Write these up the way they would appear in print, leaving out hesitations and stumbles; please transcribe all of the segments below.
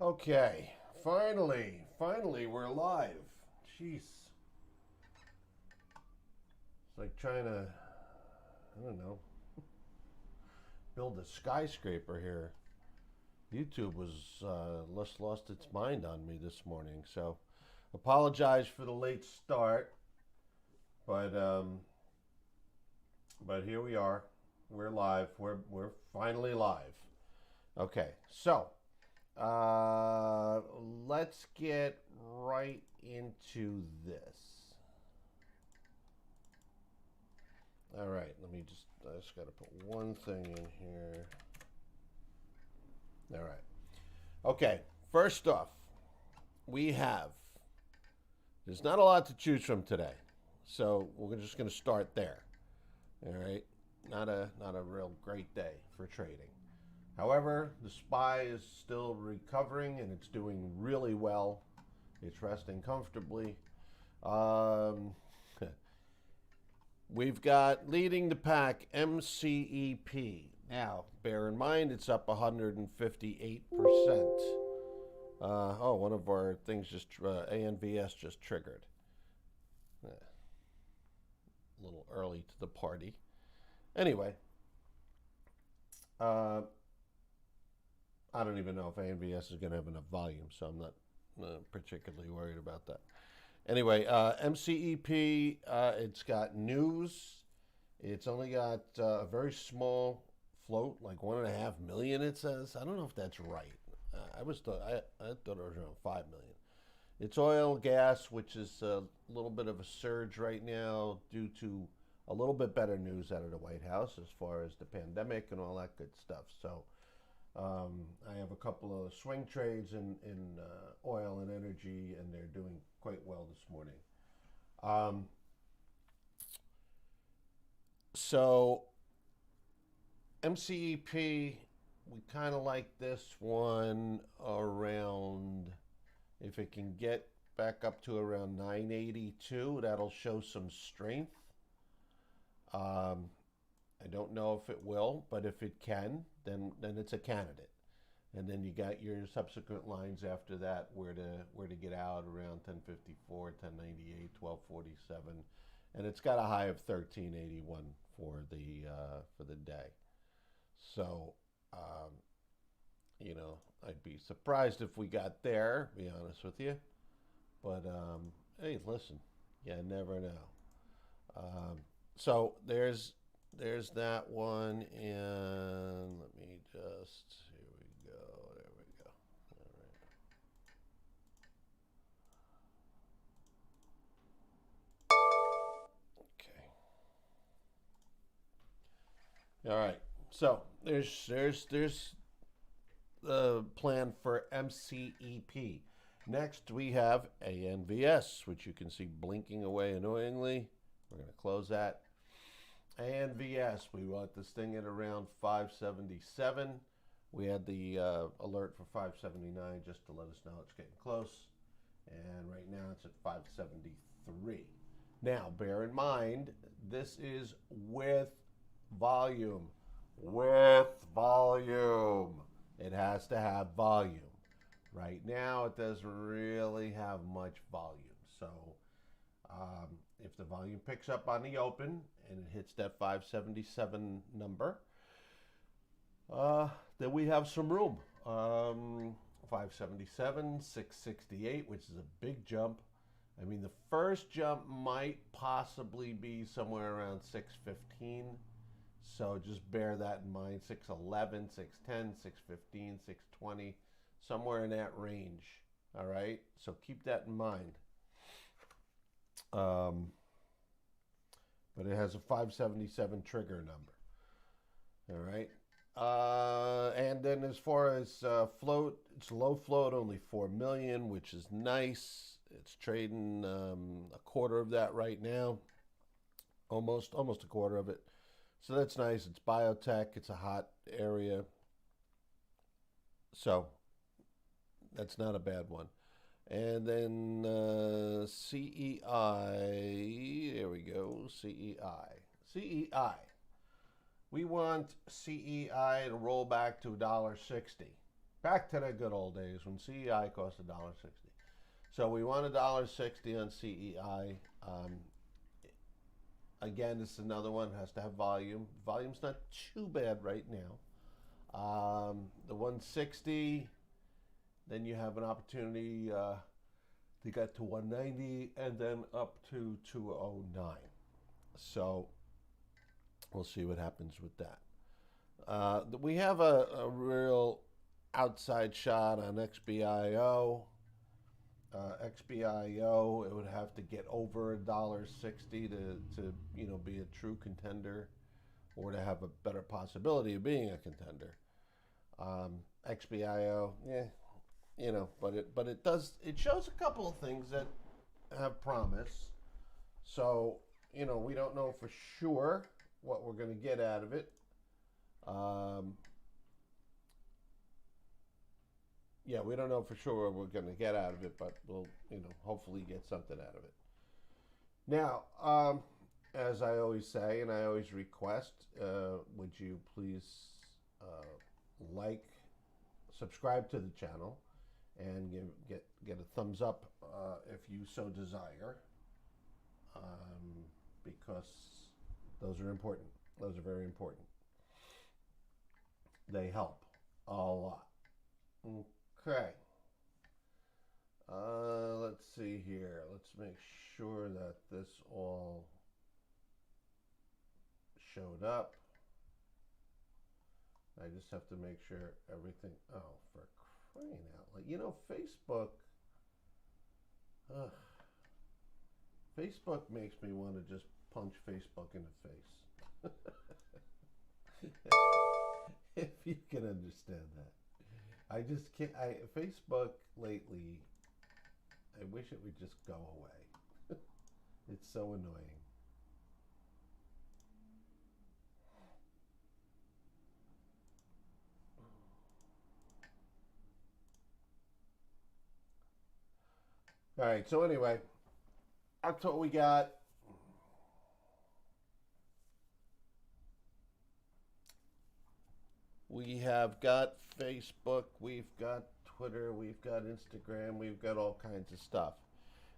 Okay, finally, we're live. Jeez, it's like trying to, I don't know, build a skyscraper here. YouTube was lost its mind on me this morning, so apologize for the late start, but um, but here we are. We're live. We're finally live. Okay, so uh, let's get right into this. All right, I just got to put one thing in here. All right. Okay, first off, we have, there's not a lot to choose from today. So we're just going to start there. All right. Not a real great day for trading. However, the SPY is still recovering and it's doing really well. It's resting comfortably. Um, We've got leading the pack MCEP. Now, bear in mind it's up 158%. One of our things ANVS just triggered. A little early to the party. Anyway, I don't even know if ANVS is going to have enough volume, so I'm not particularly worried about that. Anyway, MCEP, it's got news. It's only got a very small float, like 1.5 million. It says. I don't know if that's right. I thought it was around 5 million. It's oil, gas, which is a little bit of a surge right now due to a little bit better news out of the White House as far as the pandemic and all that good stuff. So I have a couple of swing trades in oil and energy, and they're doing quite well this morning. Um, so MCEP, we kind of like this one around, if it can get back up to around 982, that'll show some strength. I don't know if it will, but if it can, then it's a candidate. And then you got your subsequent lines after that, where to get out around 1054, 1098, 1247, and it's got a high of 1381 for the day. So, I'd be surprised if we got there. To be honest with you, but hey, listen, you never know. So there's that one, and let me just, here we go, there we go. All right. So there's the plan for MCEP. Next we have ANVS, which you can see blinking away annoyingly. We're going to close that. ANVS, we want this thing at around 577. We had the alert for 579 just to let us know it's getting close. And right now it's at 573. Now, bear in mind, this is with volume. With volume. It has to have volume. Right now, it doesn't really have much volume. So, if the volume picks up on the open and it hits that 577 number, then we have some room. 577, 668, which is a big jump. I mean, the first jump might possibly be somewhere around 615. So just bear that in mind. 611, 610, 615, 620, somewhere in that range. All right. So keep that in mind. But it has a 577 trigger number. All right. And then as far as float, it's low float, only 4 million, which is nice. It's trading a quarter of that right now, almost a quarter of it. So that's nice. It's biotech. It's a hot area. So that's not a bad one. And then CEI, there we go, CEI. CEI. We want CEI to roll back to $1.60. Back to the good old days when CEI cost $1.60. So we want $1.60 on CEI. Again, this is another one, has to have volume. Volume's not too bad right now. The 160, then you have an opportunity to get to 190 and then up to 209. So we'll see what happens with that. We have a real outside shot on XBIO. XBIO, it would have to get over $1.60 to be a true contender, or to have a better possibility of being a contender. XBIO, but it shows a couple of things that have promise. So we don't know for sure what we're going to get out of it. We don't know for sure what we're going to get out of it, but we'll, hopefully get something out of it. Now, as I always say, and I always request, would you please subscribe to the channel, and get a thumbs up if you so desire, because those are important. Those are very important. They help a lot. Okay. Let's see here. Let's make sure that this all showed up. I just have to make sure everything. Oh, for crying out loud! Facebook. Facebook makes me want to just punch Facebook in the face. If you can understand that. I just can't. Facebook lately, I wish it would just go away. It's so annoying. All right, so anyway, that's what we got. We have got Facebook, we've got Twitter, we've got Instagram, we've got all kinds of stuff.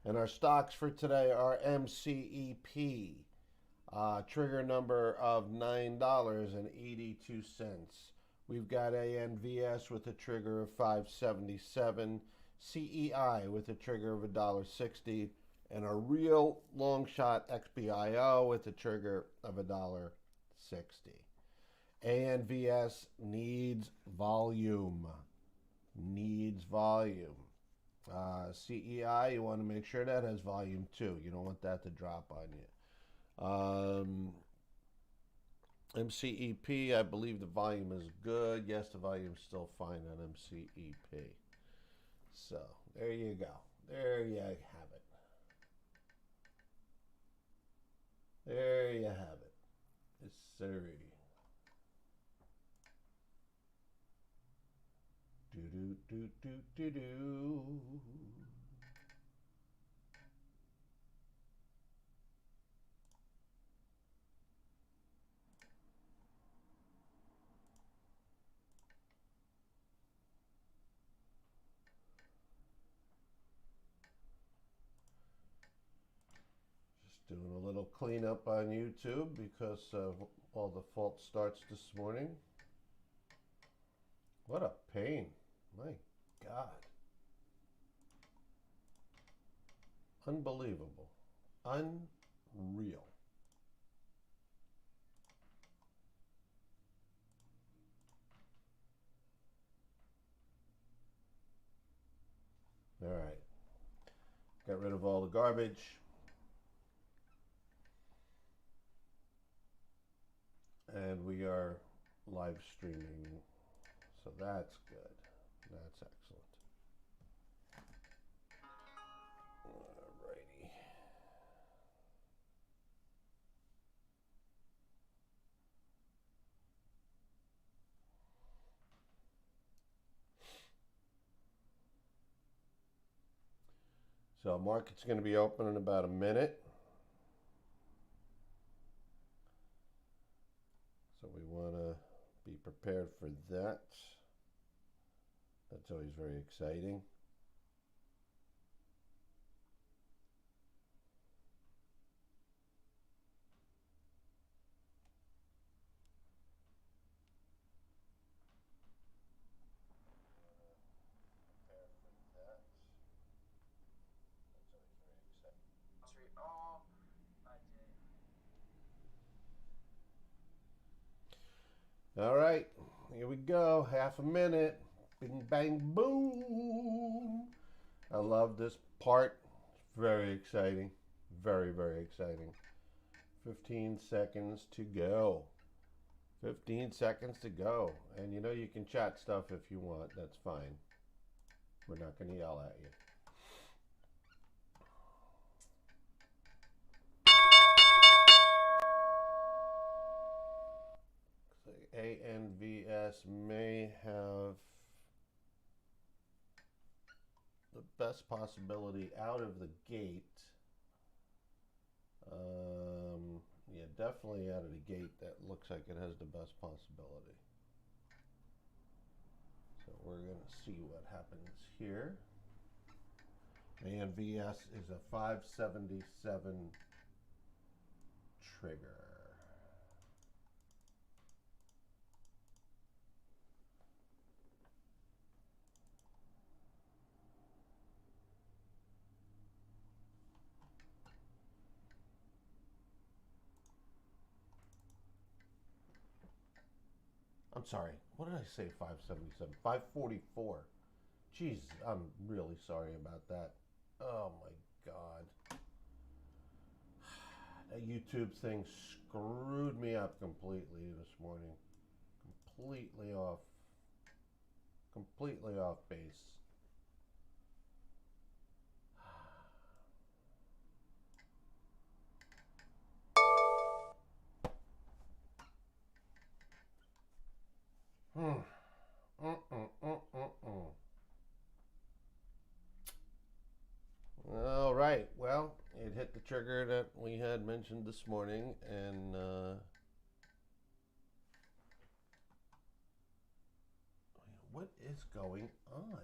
And our stocks for today are MCEP, trigger number of $9.82. We've got ANVS with a trigger of $5.77, CEI with a trigger of $1.60, and a real long shot XBIO with a trigger of $1.60. ANVS needs volume. CEI, you want to make sure that has volume too. You don't want that to drop on you. MCEP, I believe the volume is good. Yes, the volume is still fine on MCEP. So there you go. There you have it. There you have it. Yes, sir. Do. Just doing a little cleanup on YouTube because of all the false starts this morning. What a pain. My God. Unbelievable. Unreal. All right. Got rid of all the garbage. And we are live streaming. So that's good. That's excellent. Alrighty. So market's going to be open in about a minute. So we want to be prepared for that. That's always very exciting. All right, here we go. Half a minute. Bing, bang, boom. I love this part. Very exciting. Very, very exciting. 15 seconds to go. 15 seconds to go. And you know you can chat stuff if you want. That's fine. We're not going to yell at you. ANVS may have the best possibility out of the gate. Yeah, definitely out of the gate, that looks like it has the best possibility. So we're going to see what happens here. ANVS is a 577 trigger. I'm sorry, what did I say 577? 544. Jeez, I'm really sorry about that. Oh my God. That YouTube thing screwed me up completely this morning. Completely off base. All right. Well, it hit the trigger that we had mentioned this morning, and what is going on?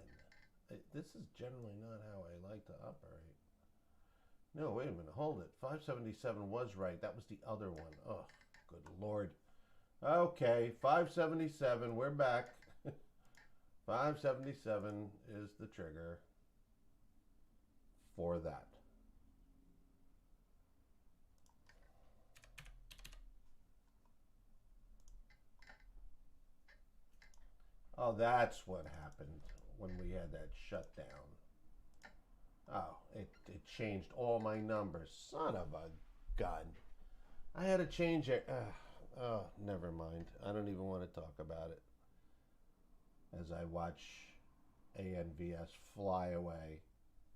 This is generally not how I like to operate. No, wait a minute. Hold it. 577 was right. That was the other one. Oh, good Lord. Okay, 577. We're back. 577 is the trigger for that. Oh, that's what happened when we had that shutdown. Oh, it changed all my numbers. Son of a gun. I had to change it. Oh, never mind. I don't even want to talk about it. As I watch ANVS fly away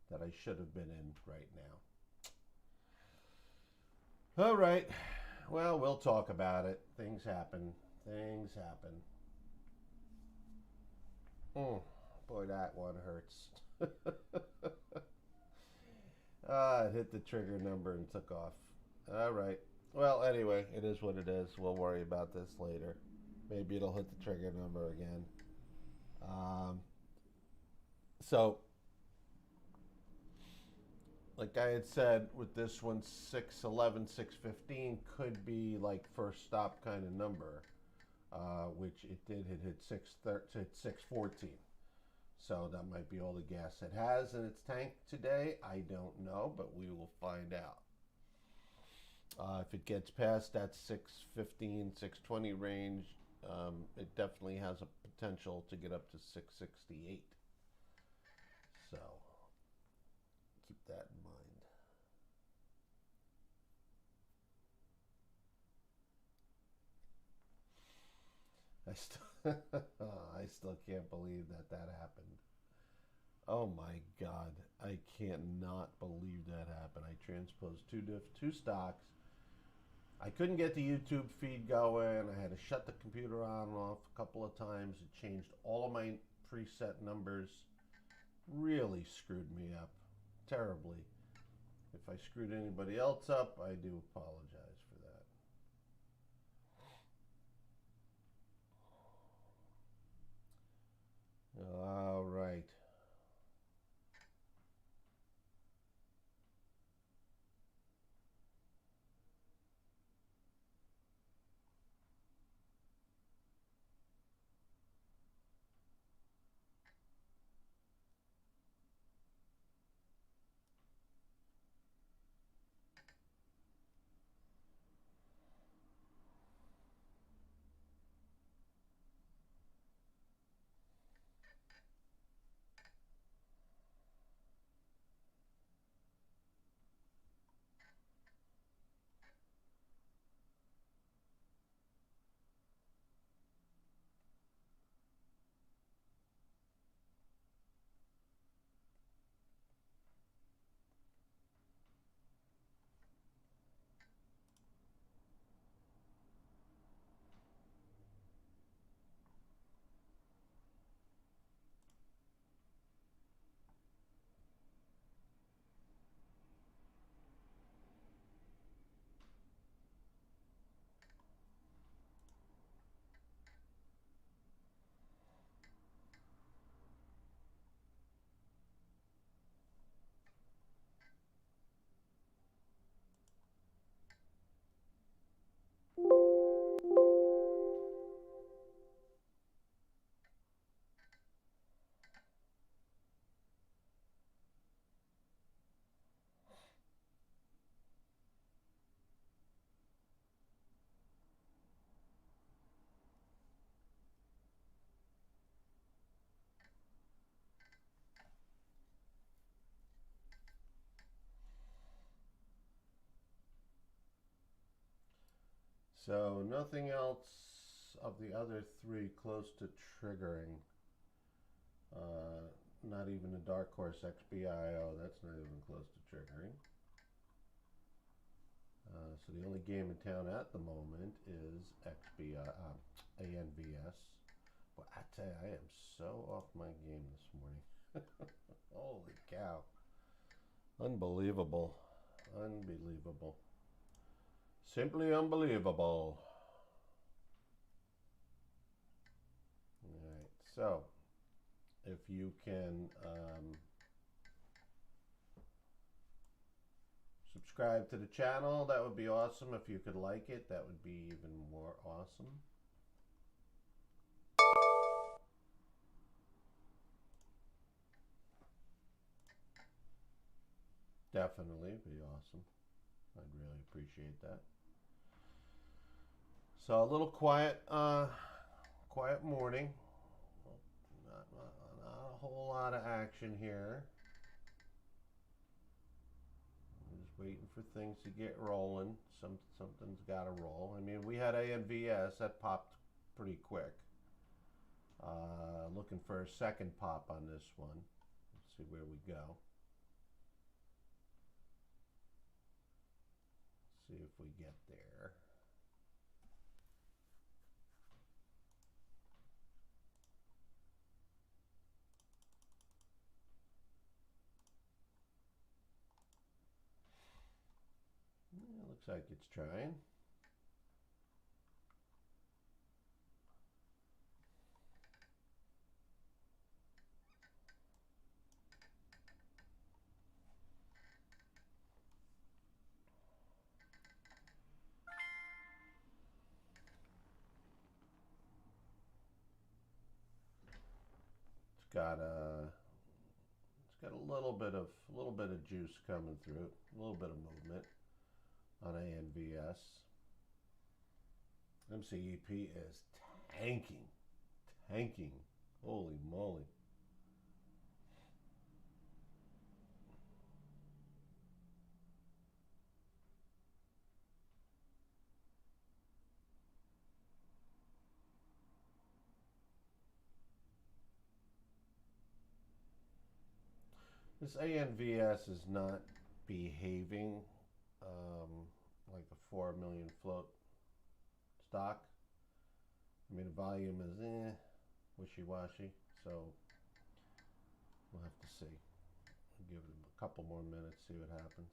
that I should have been in right now. All right. Well, we'll talk about it. Things happen. Things happen. Boy, that one hurts. It hit the trigger number and took off. All right. Well, anyway, it is what it is. We'll worry about this later. Maybe it'll hit the trigger number again. So, like I had said, with this one, 611, 615 could be like first stop kind of number, which it did. It hit 614. So that might be all the gas it has in its tank today. I don't know, but we will find out. If it gets past that 615, 620 range, it definitely has a potential to get up to 668. So keep that in mind. I still can't believe that happened. Oh my God, I cannot believe that happened. I transposed two stocks. I couldn't get the YouTube feed going. I had to shut the computer on and off a couple of times. It changed all of my preset numbers. Really screwed me up terribly. If I screwed anybody else up, I do apologize for that. All So nothing else of the other three close to triggering. Not even the Dark Horse XBIO. That's not even close to triggering. So the only game in town at the moment is ANVS. But I tell you, I am so off my game this morning. Holy cow. Unbelievable. Unbelievable. Simply unbelievable. Alright, so if you can subscribe to the channel, that would be awesome. If you could like it, that would be even more awesome. Definitely be awesome. I'd really appreciate that. So a little quiet morning. Not a whole lot of action here. I'm just waiting for things to get rolling. Something's got to roll. I mean, we had ANVS that popped pretty quick. Looking for a second pop on this one. Let's see where we go. See if we get there. Yeah, looks like it's trying. It's got a little bit of juice coming through, a little bit of movement on ANVS. MCEP is tanking. Holy moly. This ANVS is not behaving like a 4 million float stock. I mean, the volume is wishy-washy, so we'll have to see. I'll give it a couple more minutes, see what happens.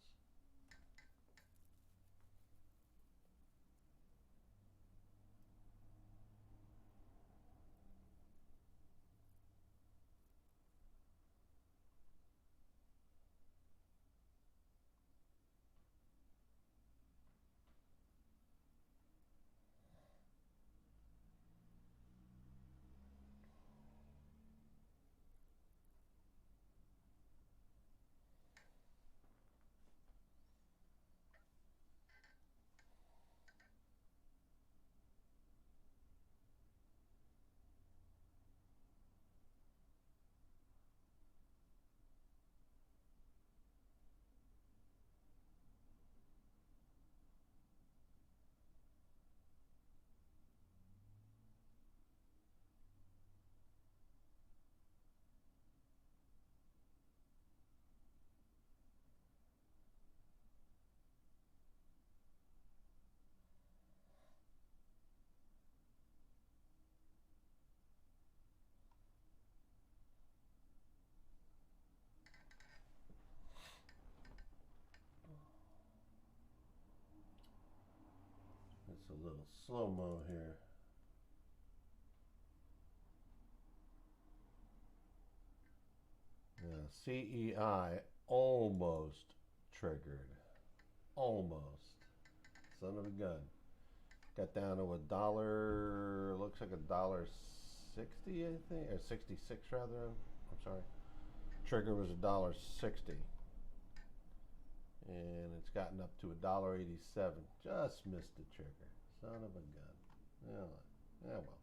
It's a little slow-mo here. Yeah, CEI almost triggered. Almost. Son of a gun. Got down to looks like $1.60, I think, or 66 rather. I'm sorry. Trigger was $1.60. And it's gotten up to $1.87. Just missed the trigger. Son of a gun. Yeah, well.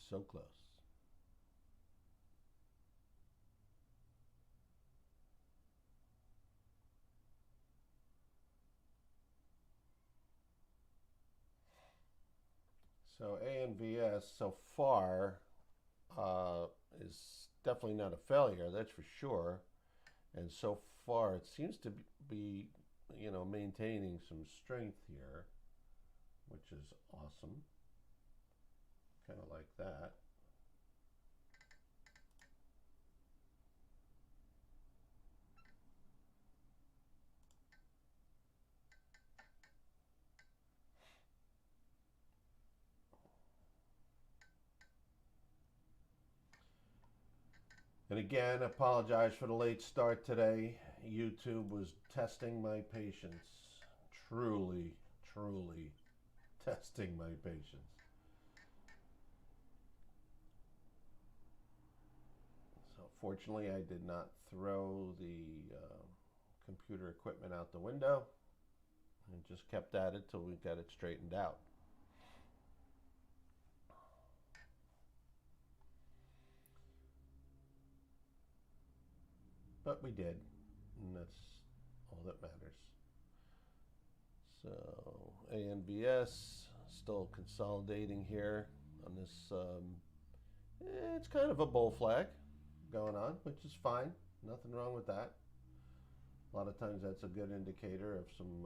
So close. So ANVS so far is definitely not a failure, that's for sure. And so far, it seems to be, maintaining some strength here, which is awesome. Kind of like that. And again, apologize for the late start today. YouTube was testing my patience. Truly, truly testing my patience. So fortunately, I did not throw the computer equipment out the window and just kept at it till we got it straightened out. But we did, and that's all that matters. So ANVS still consolidating here on this. It's kind of a bull flag going on, which is fine. Nothing wrong with that. A lot of times that's a good indicator of some,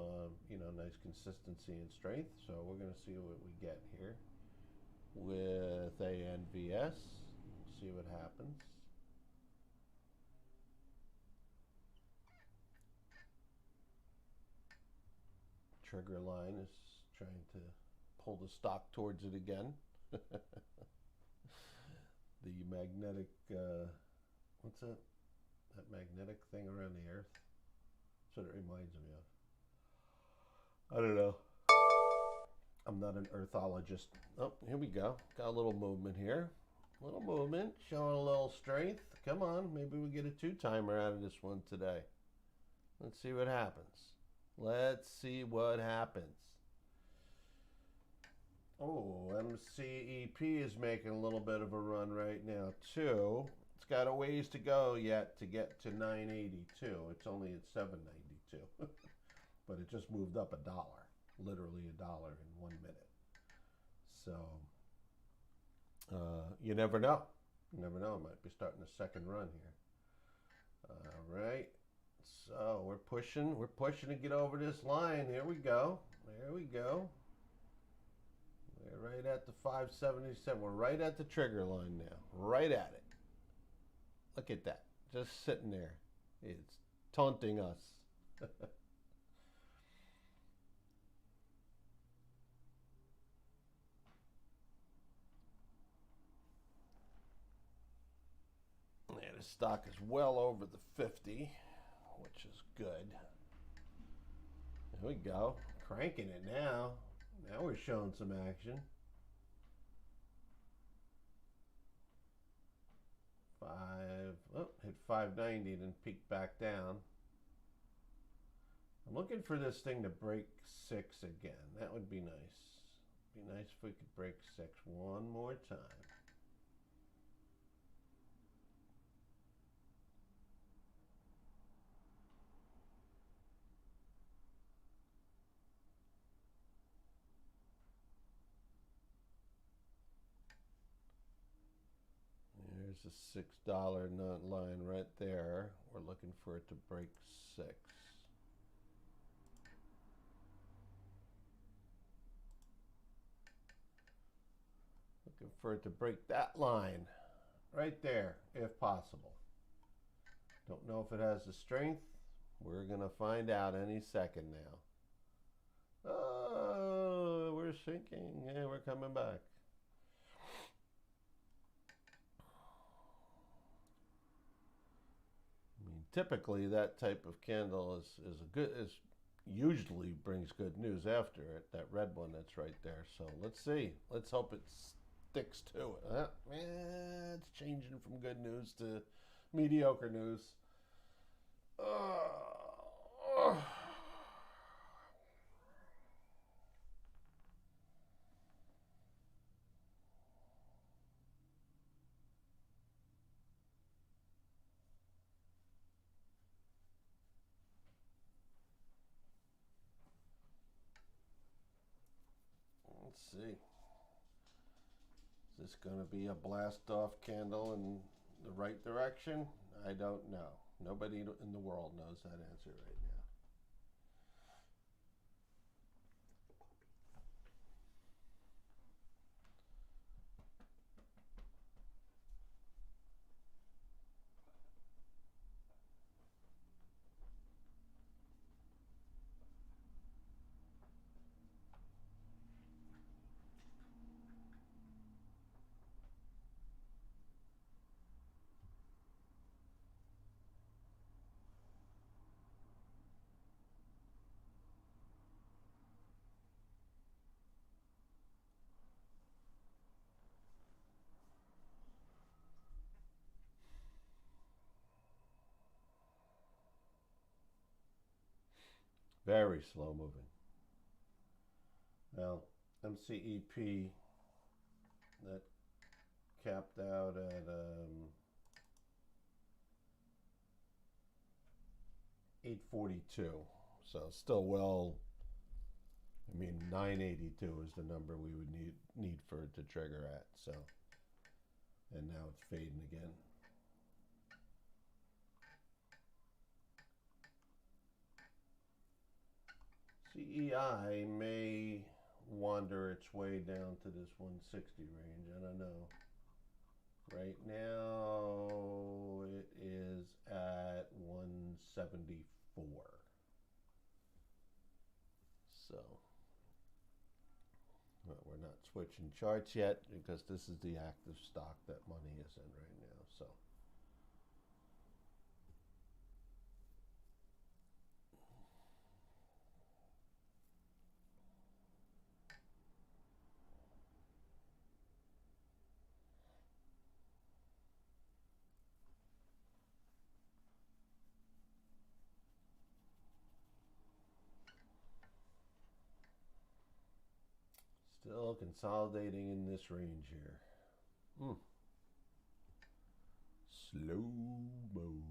nice consistency and strength. So we're going to see what we get here with ANVS. See what happens. Trigger line is trying to pull the stock towards it again. The magnetic, what's that? That magnetic thing around the earth? That's what it reminds me of. I don't know. I'm not an earthologist. Oh, here we go. Got a little movement here. A little movement, showing a little strength. Come on, maybe we get a two-timer out of this one today. Let's see what happens. Let's see what happens. Oh, MCEP is making a little bit of a run right now, too. It's got a ways to go yet to get to 982. It's only at 792. But it just moved up $1. Literally $1 in 1 minute. So, you never know. You never know. It might be starting a second run here. All right. So we're pushing to get over this line. Here we go. There we go. We're right at the 577. We're right at the trigger line now. Right at it. Look at that. Just sitting there. It's taunting us. Yeah, the stock is well over the 50, which is good. There we go. Cranking it now. Now we're showing some action. Hit 590, then peak back down. I'm looking for this thing to break 6 again. That would be nice. Be nice if we could break 6 one more time. There's a $6 nut line right there. We're looking for it to break 6. Looking for it to break that line right there, if possible. Don't know if it has the strength. We're going to find out any second now. Oh, we're sinking. Yeah, we're coming back. I mean, typically that type of candle is usually brings good news after it. That red one that's right there. So let's see. Let's hope it sticks to it. It's changing from good news to mediocre news. Let's see. this going to be a blast off candle in the right direction? I don't know. Nobody in the world knows that answer right now. Very slow moving. Now, MCEP, that capped out at 842. So still well. I mean, 982 is the number we would need for it to trigger at. So, and now it's fading again. CEI may wander its way down to this 160 range. I don't know. Right now it is at 174. So we're not switching charts yet because this is the active stock that money is in right now. So still consolidating in this range here. Slow motion.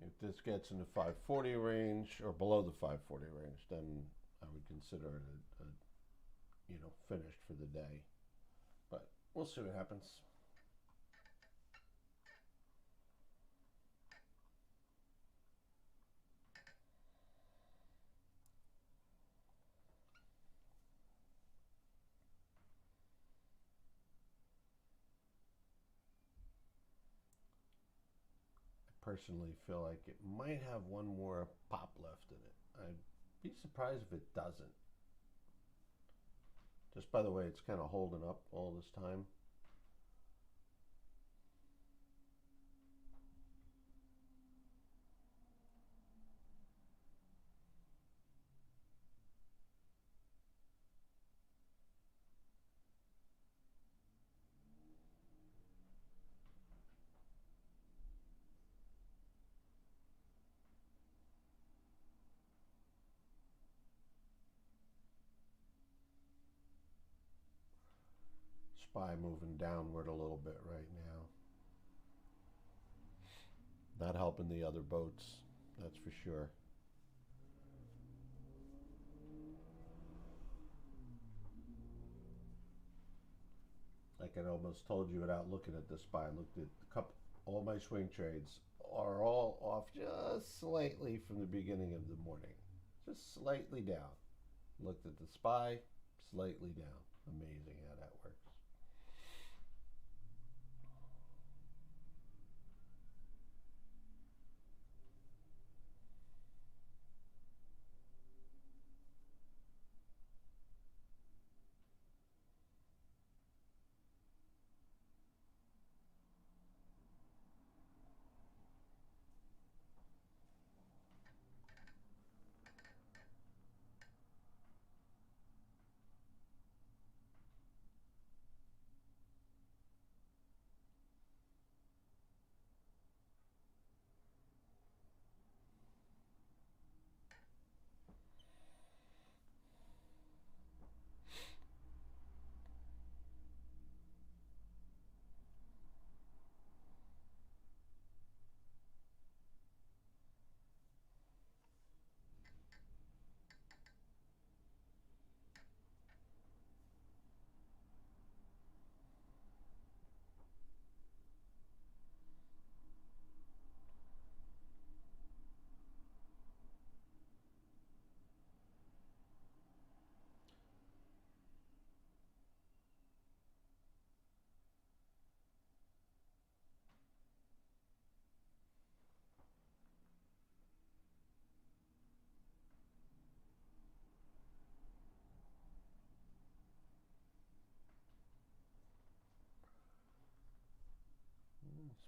If this gets in the 540 range or below the 540 range, then I would consider it finished for the day. But we'll see what happens. Personally feel like it might have one more pop left in it. I'd be surprised if it doesn't. Just by the way, it's kind of holding up all this time. SPY moving downward a little bit right now. Not helping the other boats, that's for sure. Like I almost told you without looking at the SPY, I looked at a couple, all my swing trades are all off just slightly from the beginning of the morning. Just slightly down. Looked at the SPY, slightly down. Amazing how that works.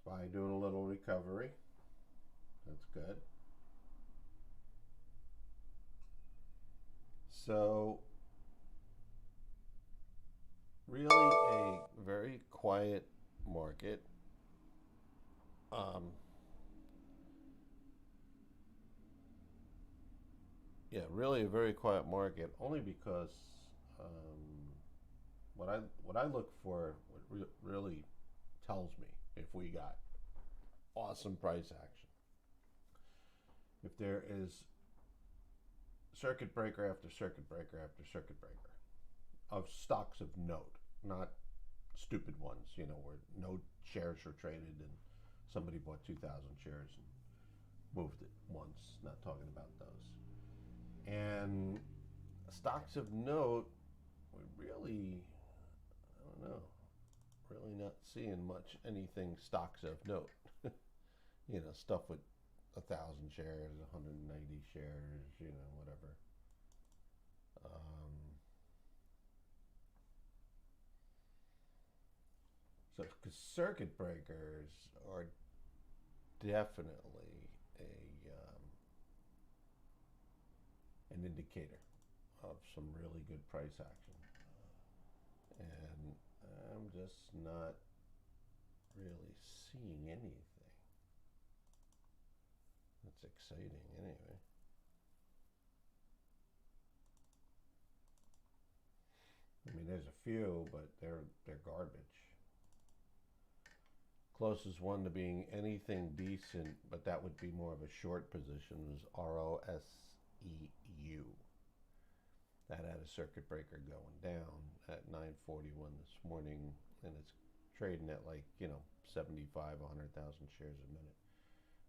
SPY doing a little recovery. That's good. So, really a very quiet market. Yeah, really a very quiet market. Only because um, what I look for, what really tells me if we got awesome price action. If there is circuit breaker after circuit breaker after circuit breaker of stocks of note, not stupid ones, where no shares are traded and somebody bought 2,000 shares and moved it once, not talking about those. And stocks of note, we really, I don't know, really not seeing much anything stocks of note. Stuff with 1,000 shares, 190 shares, whatever. So, because circuit breakers are definitely a an indicator of some really good price action, and I'm just not really seeing anything that's exciting anyway. I mean, there's a few, but they're garbage. Closest one to being anything decent, but that would be more of a short position, was ROSEU. That had a circuit breaker going down at 9:41 this morning, and it's trading at 75, 100,000 shares a minute.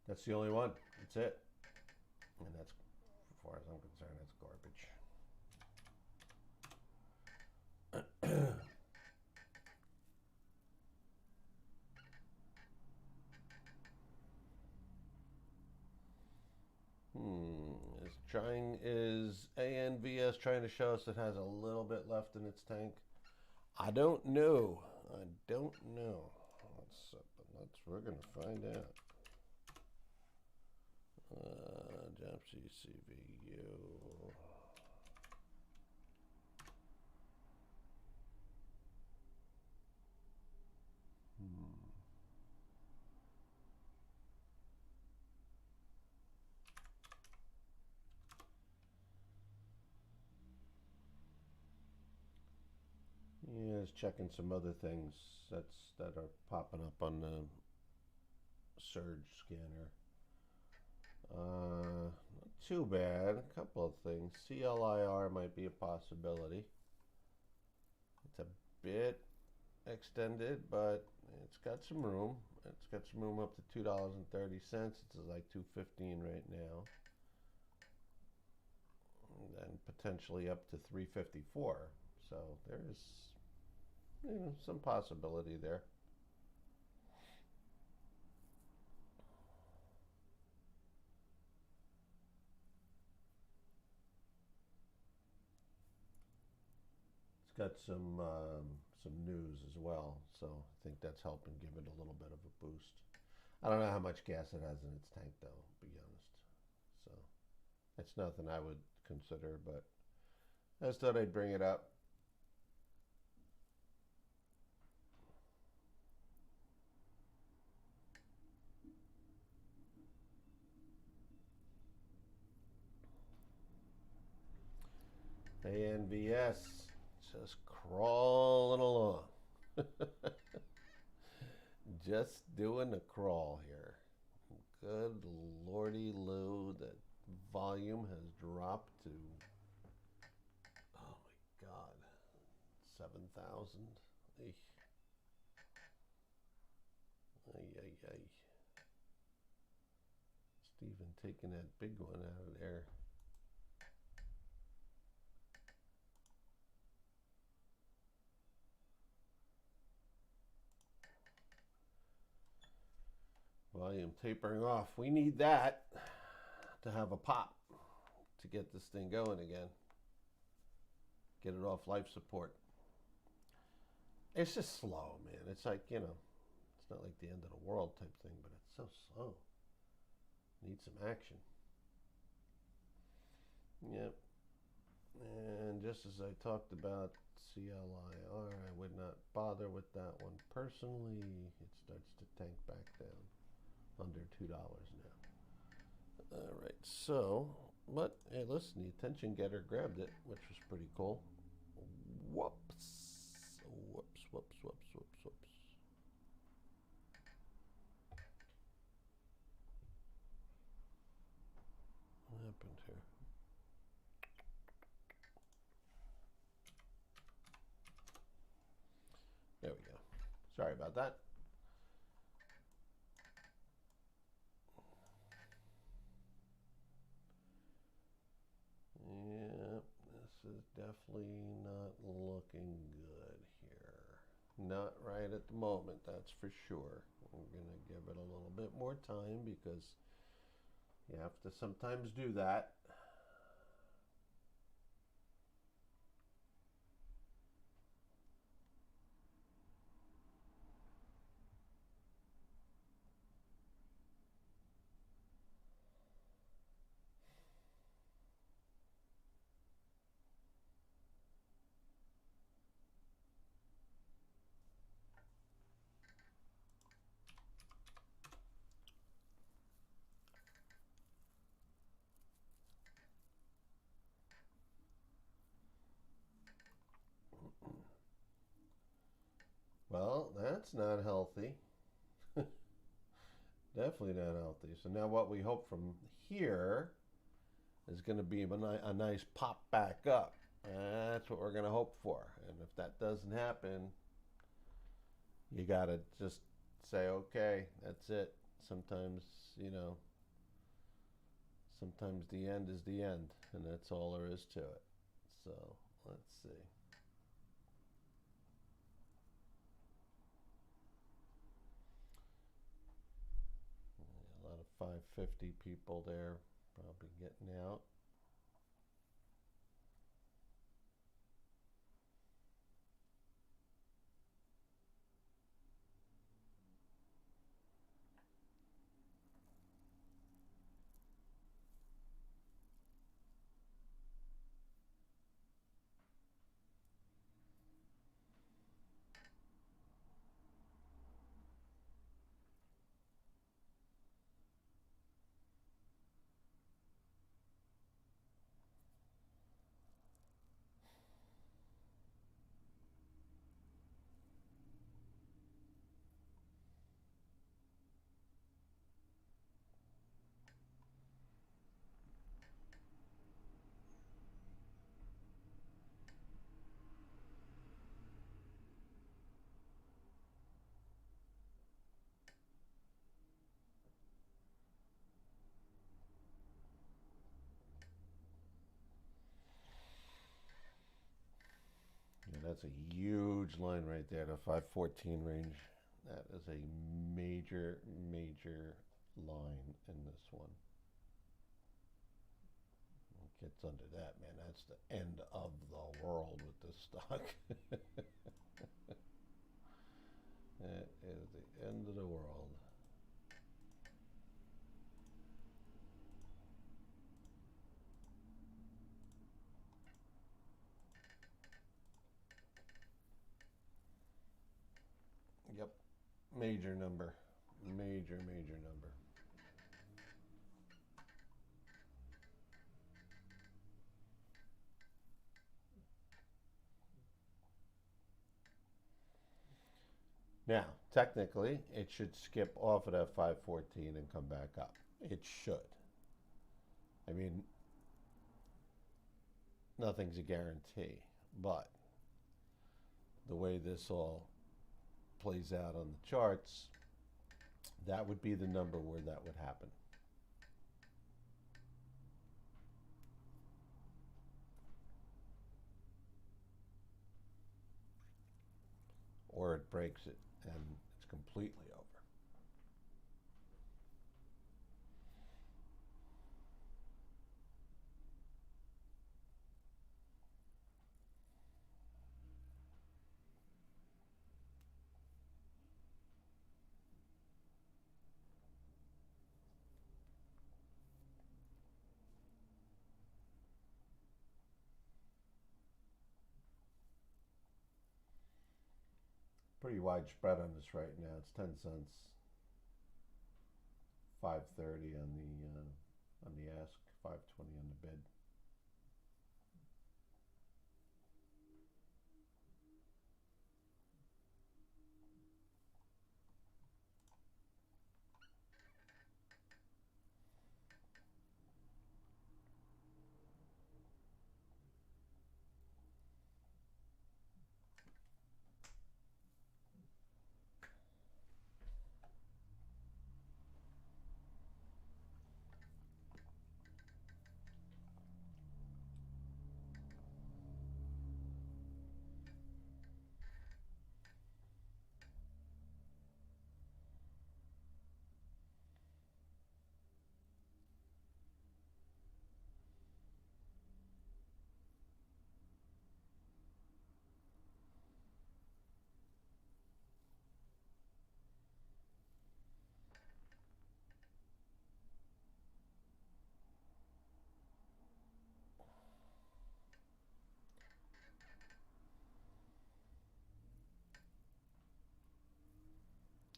That's the only one. That's it. And that's, as far as I'm concerned, that's garbage. Is ANVS trying to show us it has a little bit left in its tank? I don't know. We're gonna find out. JAPC CVU. Yeah, it's checking some other things that are popping up on the Surge scanner. Not too bad. A couple of things. CLIR might be a possibility. It's a bit extended, but it's got some room. It's got some room up to $2.30. It's like $2.15 right now, and potentially up to $3.54. So there's some possibility there. It's got some news as well, so I think that's helping give it a little bit of a boost. I don't know how much gas it has in its tank, though, to be honest. So it's nothing I would consider, but I just thought I'd bring it up. ANVS just crawling along. Just doing the crawl here. Good lordy Lou, the volume has dropped to, oh my God, 7,000. Ay, ay, ay. Stephen taking that big one out of there. Volume tapering off. We need that to have a pop to get this thing going again. Get it off life support. It's just slow, man. It's like, it's not like the end of the world type thing, but it's so slow. Needs some action. Yep. And just as I talked about CLIR, I would not bother with that one personally. It starts to tank back down under $2 now. All right, so, but hey, listen, the attention getter grabbed it, which was pretty cool. Whoops, whoops, whoops, whoops, whoops, whoops. What happened here? There we go. Sorry about that. Yeah, this is definitely not looking good here. Not right at the moment, that's for sure. I'm going to give it a little bit more time because you have to sometimes do that. Well, that's not healthy. Definitely not healthy. So now what we hope from here is going to be a nice pop back up. That's what we're going to hope for. And if that doesn't happen, you got to just say, okay, that's it. Sometimes, sometimes the end is the end, and that's all there is to it. So let's see. A lot of 550 people there probably getting out. That's a huge line right there, the 514 range. That is a major, major line in this one. It gets under that, man. That's the end of the world with this stock. That is the end of the world. Yep. Major number. Major, major number. Now, technically, it should skip off of that 514 and come back up. It should. I mean, nothing's a guarantee, but the way this all plays out on the charts, that would be the number where that would happen. Or it breaks it and it's completely over. Pretty wide spread on this right now. It's 10 cents. 530 on the ask, 520 on the bid.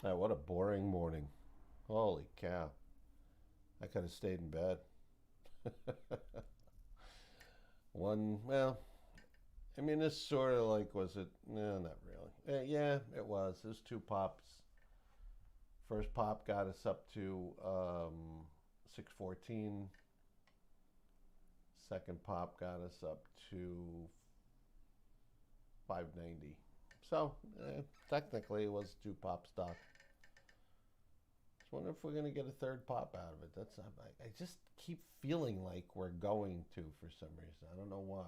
What a boring morning. Holy cow. I could have stayed in bed. Well, I mean, this sort of like, was it? No, not really. Yeah, it was. There's two pops. First pop got us up to 614. Second pop got us up to 590. So, technically, it was two pop stock. Just wonder if we're going to get a third pop out of it. I just keep feeling like we're going to for some reason. I don't know why.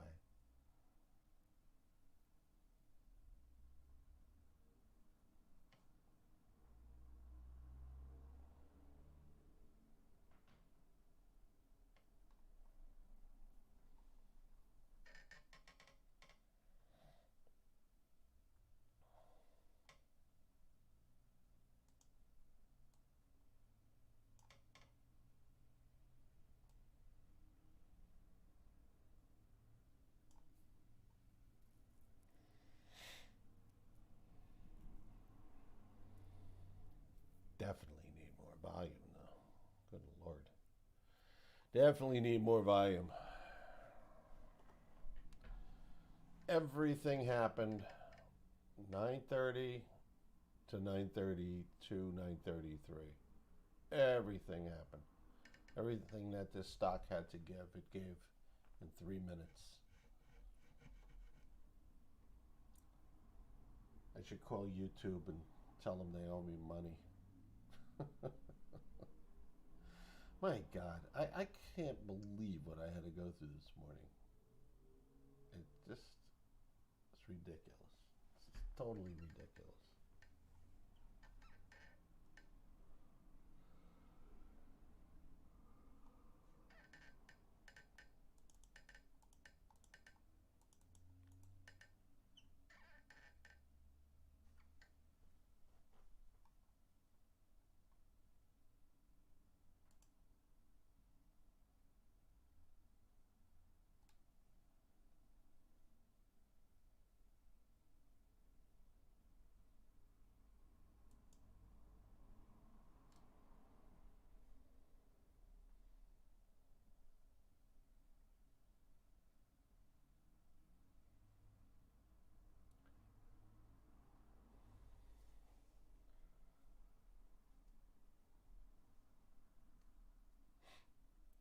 Definitely need more volume, though. Good Lord. Definitely need more volume. Everything happened 9:30 to 9:32, 9:33. Everything happened. Everything that this stock had to give, it gave in 3 minutes. I should call YouTube and tell them they owe me money. My God, I can't believe what I had to go through this morning. It's It's ridiculous. It's totally ridiculous.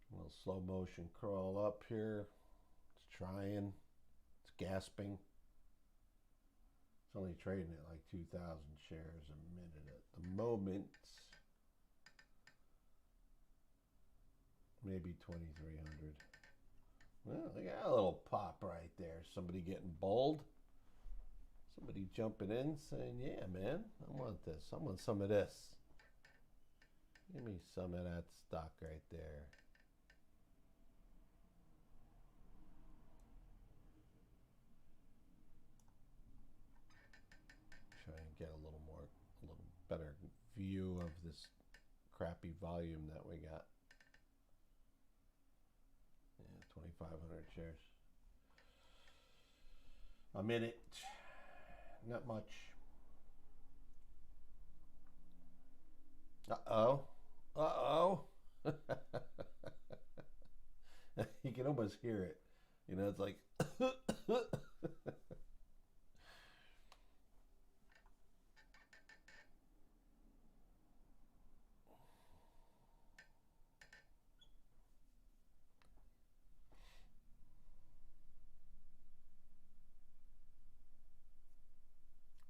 A little slow motion crawl up here. It's trying. It's gasping. It's only trading at like 2,000 shares a minute at the moment. Maybe 2,300. Well, they got a little pop right there. Somebody getting bold. Somebody jumping in saying, yeah, man, I want this. I want some of this. Give me some of that stock right there. Try and get a little better view of this crappy volume that we got. Yeah, 2,500 shares. A minute. Not much. Uh-oh. Uh-oh. You can almost hear it. You know, it's like...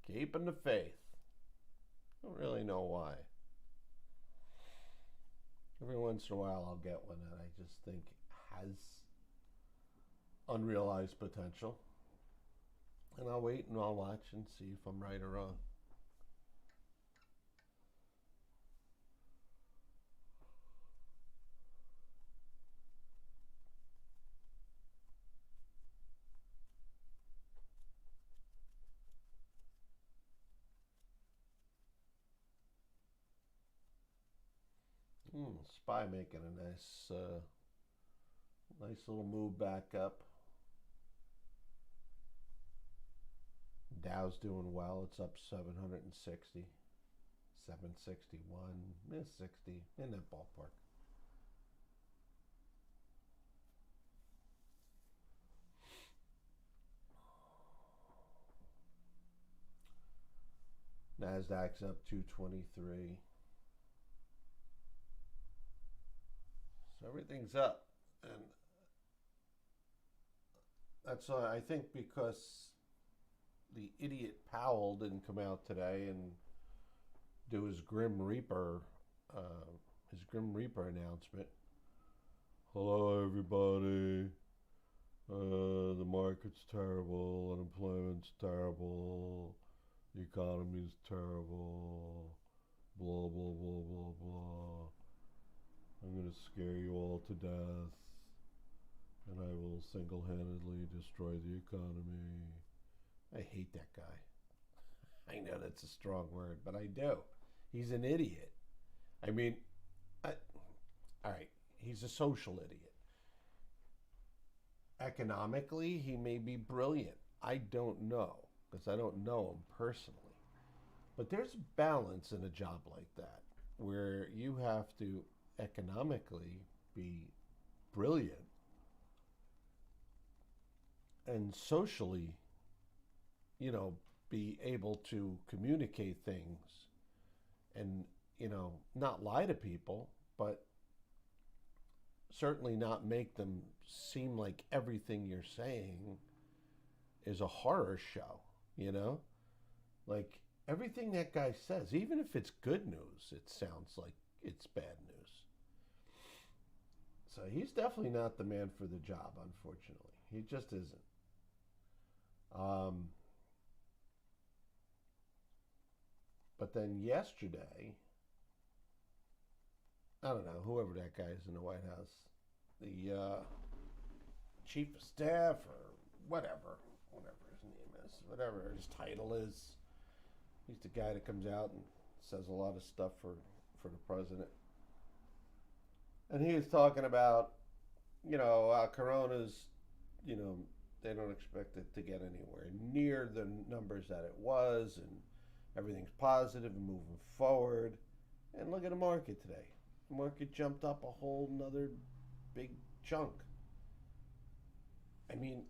Keeping the faith. I don't really know why. Every once in a while I'll get one that I just think has unrealized potential. And I'll wait and I'll watch and see if I'm right or wrong. SPY making a nice little move back up. Dow's doing well. It's up 760, 761, 60, in that ballpark. Nasdaq's up 223. So everything's up, and that's I think because the idiot Powell didn't come out today and do his Grim Reaper announcement. Hello, everybody. The market's terrible. Unemployment's terrible. The economy's terrible. Blah blah blah blah blah. I'm going to scare you all to death, and I will single-handedly destroy the economy. I hate that guy. I know that's a strong word, but I do. He's an idiot. I mean, all right, he's a social idiot. Economically, he may be brilliant. I don't know, because I don't know him personally. But there's balance in a job like that, where you have to economically be brilliant and socially, be able to communicate things and, not lie to people, but certainly not make them seem like everything you're saying is a horror show, Like everything that guy says, even if it's good news, it sounds like it's bad news. So he's definitely not the man for the job, unfortunately. He just isn't. But then yesterday, I don't know, whoever that guy is in the White House, the chief of staff or whatever his name is, whatever his title is, he's the guy that comes out and says a lot of stuff for the president. And he was talking about, Corona's, they don't expect it to get anywhere near the numbers that it was, and everything's positive and moving forward. And look at the market today. The market jumped up a whole nother big chunk. I mean,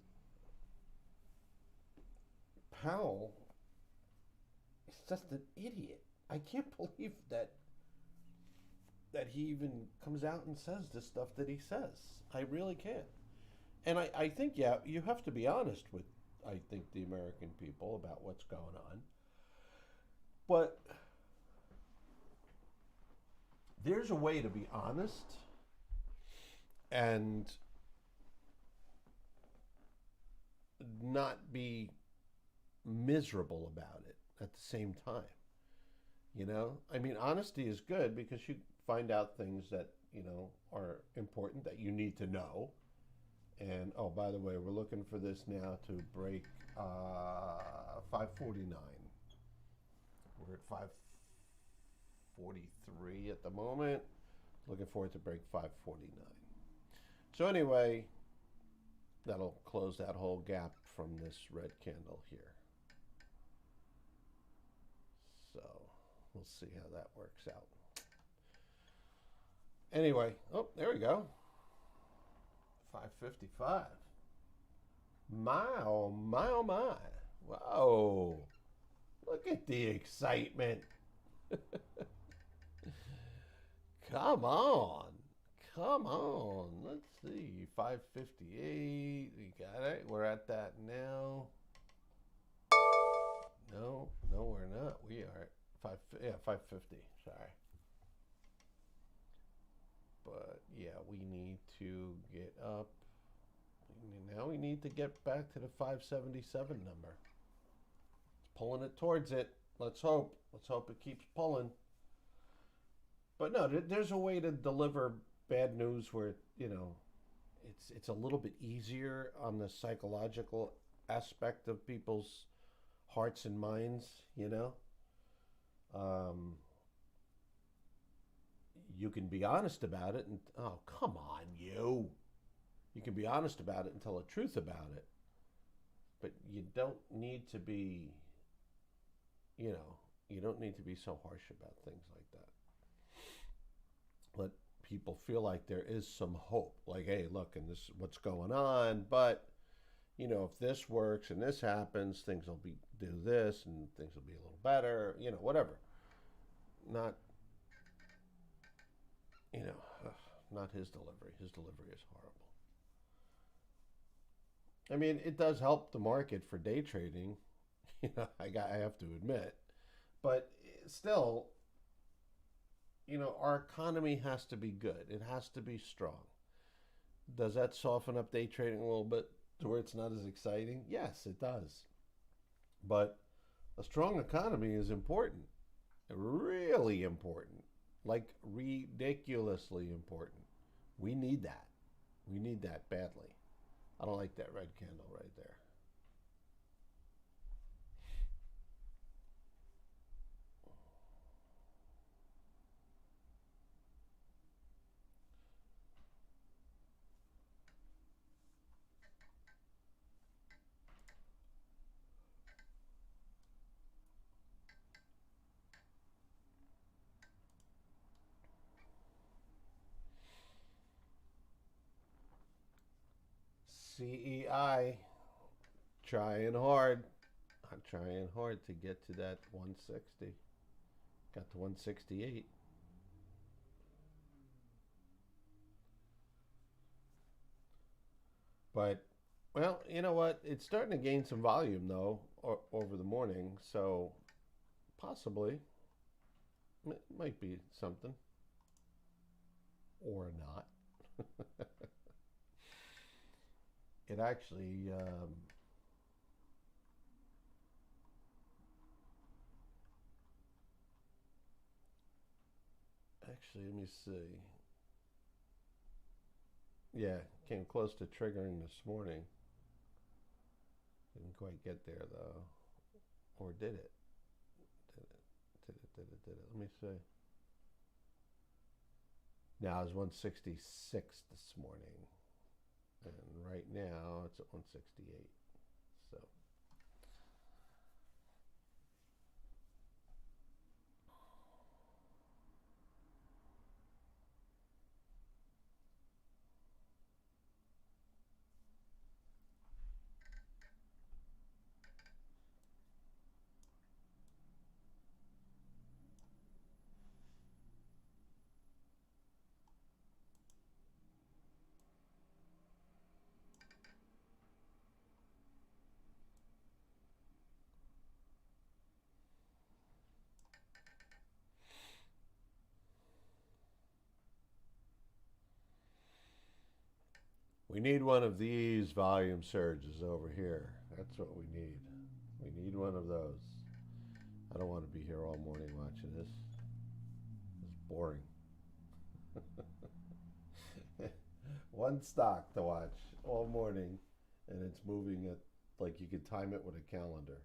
Powell is just an idiot. I can't believe that he even comes out and says the stuff that he says. I really can't. And I think, yeah, you have to be honest with, I think, the American people about what's going on. But there's a way to be honest and not be miserable about it at the same time. I mean, honesty is good because you find out things that, are important that you need to know. And, oh, by the way, we're looking for this now to break 549. We're at 543 at the moment. Looking forward to break 549. So anyway, that'll close that whole gap from this red candle here. So we'll see how that works out. Anyway, oh, there we go. 555. My, oh my, oh my. Whoa. Look at the excitement. Come on. Come on. Let's see. 558. We got it. We're at that now. No, we're not. We are at 550. Sorry. But yeah, we need to get up. Now we need to get back to the 577 number. It's pulling it towards it. Let's hope. Let's hope it keeps pulling. But no, there's a way to deliver bad news where, it's a little bit easier on the psychological aspect of people's hearts and minds, You can be honest about it and, oh, come on, you. You can be honest about it and tell the truth about it. But you don't need to be, you don't need to be so harsh about things like that. Let people feel like there is some hope. Like, hey, look, and this is what's going on, but, if this works and this happens, things will do this and things will be a little better, whatever. Not not his delivery. His delivery is horrible. I mean, it does help the market for day trading, I have to admit. But still, our economy has to be good. It has to be strong. Does that soften up day trading a little bit to where it's not as exciting? Yes, it does. But a strong economy is important. Really important. Like ridiculously important. We need that. We need that badly. I don't like that red candle right there. CEI, trying hard. I'm trying hard to get to that 160. Got to 168. But, well, you know what? It's starting to gain some volume, though, over the morning. So, possibly, it might be something. Or not. It actually Actually, let me see. Yeah, came close to triggering this morning. Didn't quite get there though. Or did it? Did it? Let me see. Now it's 166 this morning. And right now it's at 168. So we need one of these volume surges over here. That's what we need. We need one of those. I don't want to be here all morning watching this. It's boring. One stock to watch all morning, and it's moving at like you could time it with a calendar.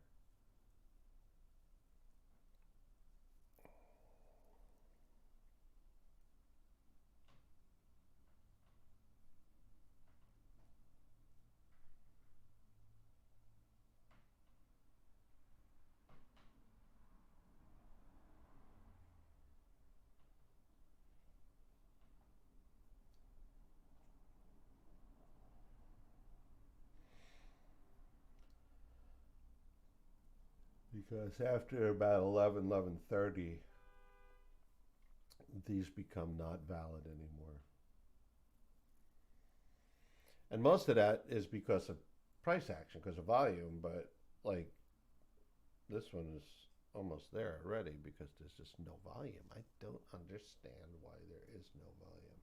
Because after about 11:30, these become not valid anymore. And most of that is because of price action, because of volume, but like this one is almost there already because there's just no volume. I don't understand why there is no volume.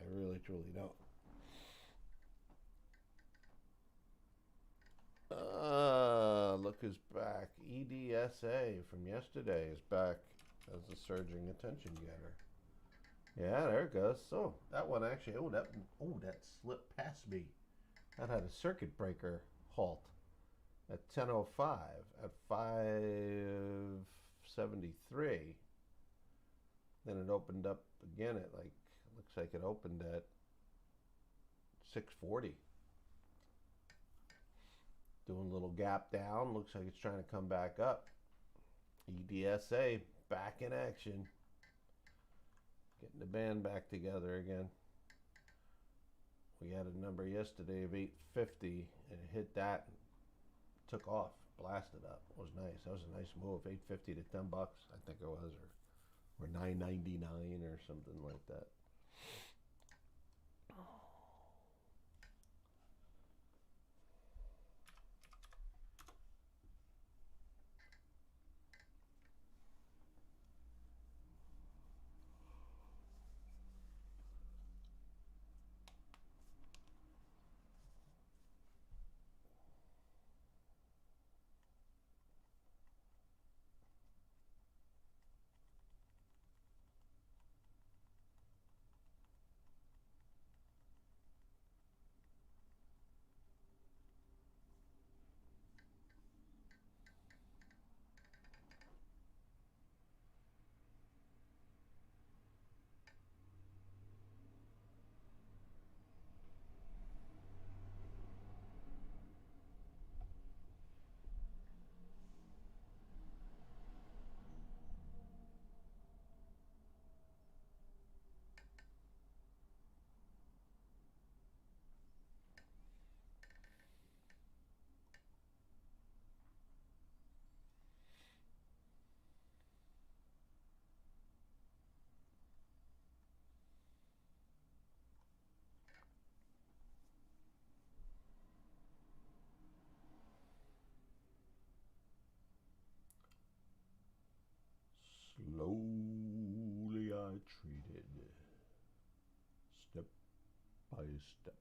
I really truly don't. Look who's back. EDSA from yesterday is back as a surging attention getter. Yeah, there it goes. So that one actually, that slipped past me. That had a circuit breaker halt at 10:05 at 573. Then it opened up again at looks like it opened at 640. Doing a little gap down. Looks like it's trying to come back up. EDSA back in action. Getting the band back together again. We had a number yesterday of 850 and it hit that and took off, blasted up. It was nice. That was a nice move. 850 to $10, I think it was, or 9.99 or something like that. Slowly I treated, step by step.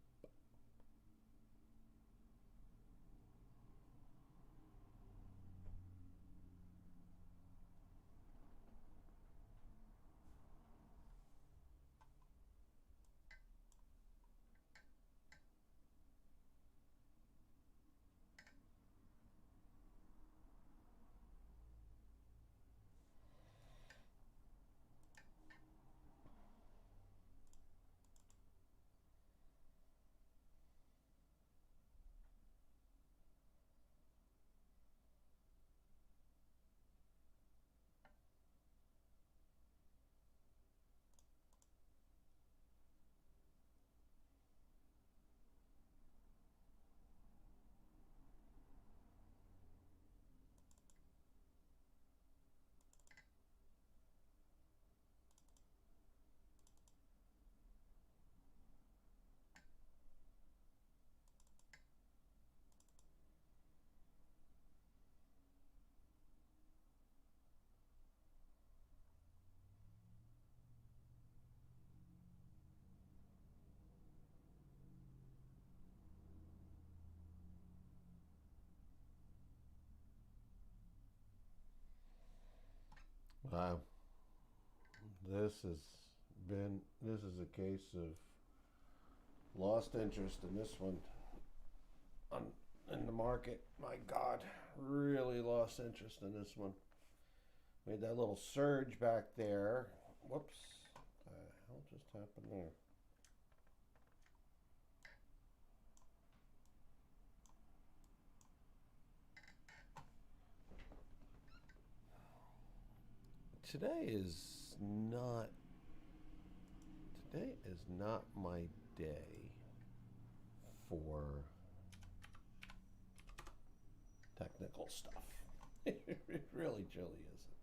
Wow. This is a case of lost interest in this one on in the market. My God, really lost interest in this one. Made that little surge back there. Whoops. What the hell just happened there? Today is not my day for technical stuff. It really truly isn't.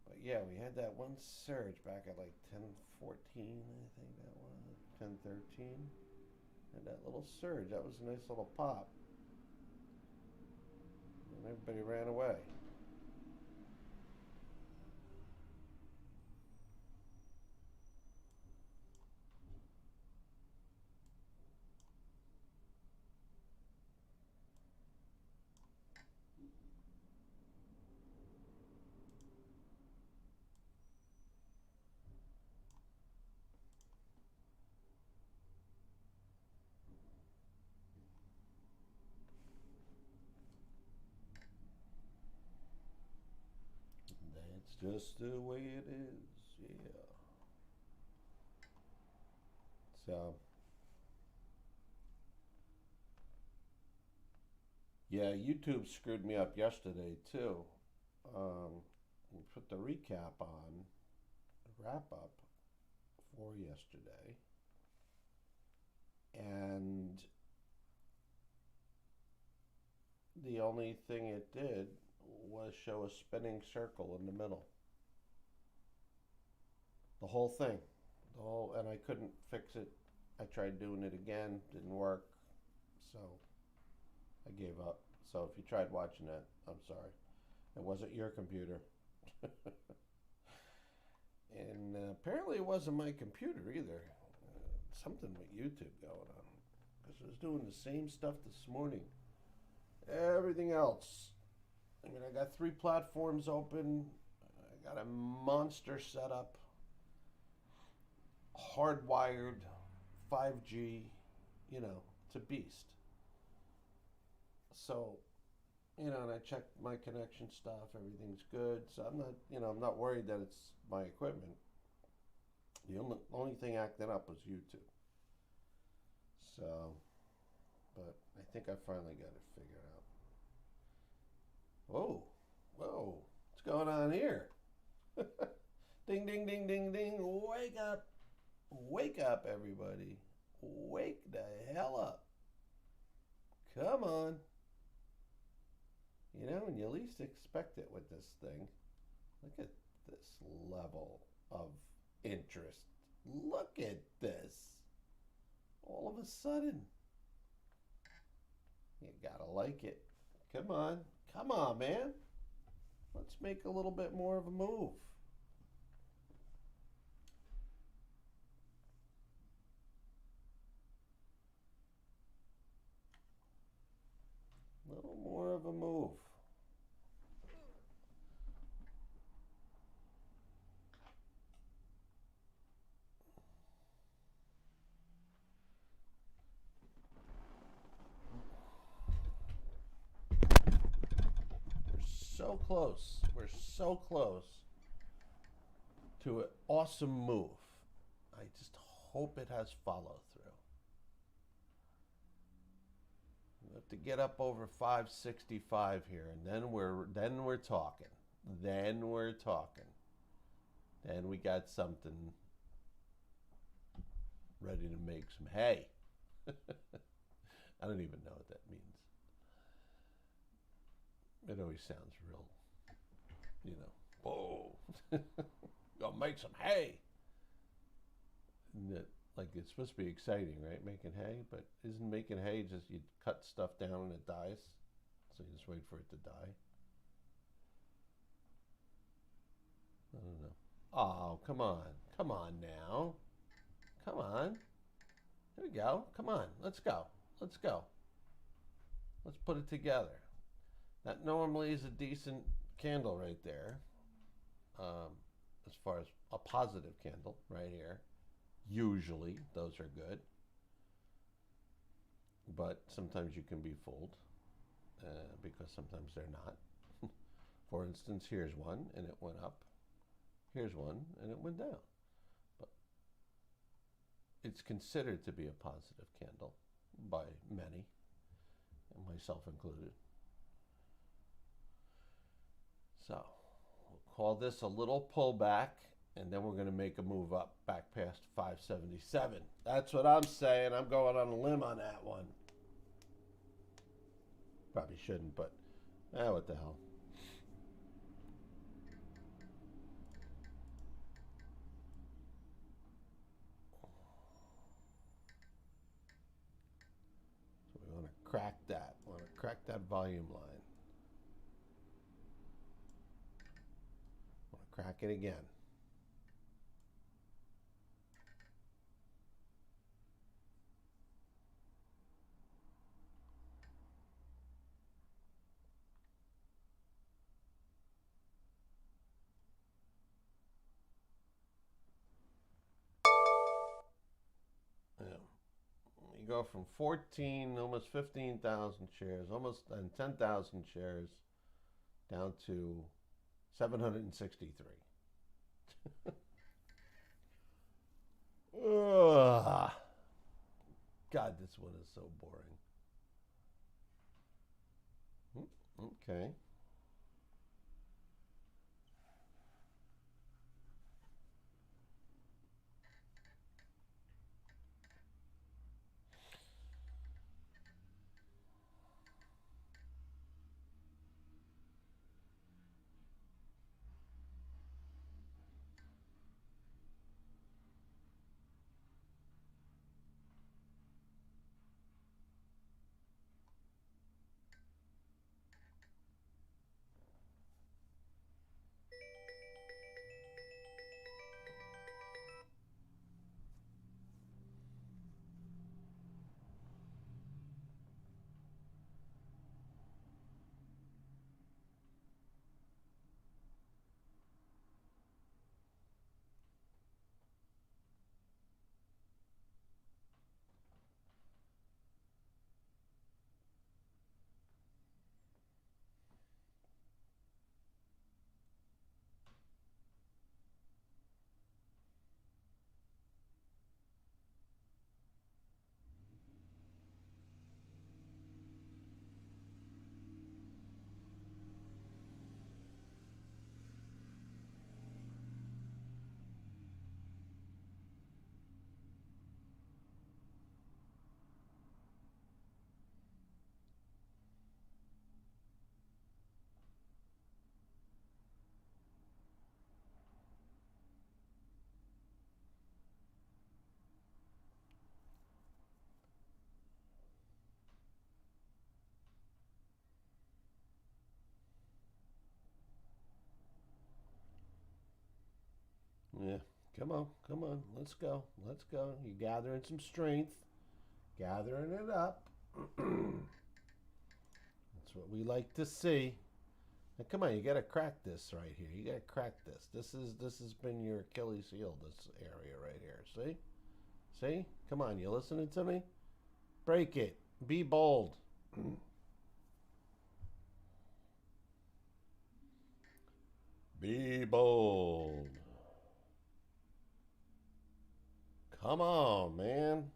But yeah, we had that one surge back at like 10:14, I think that was 10:13. And that little surge, that was a nice little pop. And everybody ran away. That's just the way it is, yeah. So, yeah, YouTube screwed me up yesterday too. We put the recap on, the wrap up for yesterday, and the only thing it did was show a spinning circle in the middle. The whole thing. And I couldn't fix it. I tried doing it again, didn't work. So I gave up. So if you tried watching that, I'm sorry. It wasn't your computer. And apparently it wasn't my computer either. Something with YouTube going on. Because I was doing the same stuff this morning. Everything else. I mean, I got 3 platforms open. I got a monster setup. Hardwired 5G. You know, it's a beast. So, and I checked my connection stuff. Everything's good. So I'm not worried that it's my equipment. The only thing acting up was YouTube. So, but I think I finally got it figured out. Whoa, what's going on here? Ding, ding, ding, ding, ding. Wake up, everybody. Wake the hell up. Come on. You know, when you least expect it with this thing. Look at this level of interest. Look at this. All of a sudden. You gotta like it. Come on, man. Let's make a little bit more of a move. A little more of a move. So close. We're so close to an awesome move. I just hope it has follow through. We have to get up over 565 here, and then we're talking. Then we're talking. Then we got something ready to make some hay. I don't even know what that means. It always sounds real, whoa, gonna make some hay. Like it's supposed to be exciting, right? Making hay, but isn't making hay just you cut stuff down and it dies? So you just wait for it to die? I don't know. Oh, come on now. Come on. Here we go. Come on, let's go. Let's put it together. That normally is a decent candle right there. as far as a positive candle right here. Usually those are good, but sometimes you can be fooled because sometimes they're not. For instance, here's one and it went up. Here's one and it went down. But it's considered to be a positive candle by many, and myself included. So we'll call this a little pullback, and then we're going to make a move up back past 577. That's what I'm saying. I'm going on a limb on that one. Probably shouldn't, but what the hell. So we want to crack that. We want to crack that volume line. We want to crack it again. You go from 14, almost 15,000 shares, almost 10,000 shares, down to 763. Ugh. God, this one is so boring. Okay. Yeah. Come on, come on. Let's go. Let's go. You're gathering some strength, gathering it up. That's what we like to see. Now, come on, you got to crack this right here. You got to crack this. This has been your Achilles heel. This area right here. See, see. Come on, you listening to me? Break it. Be bold. Be bold. Come on, man.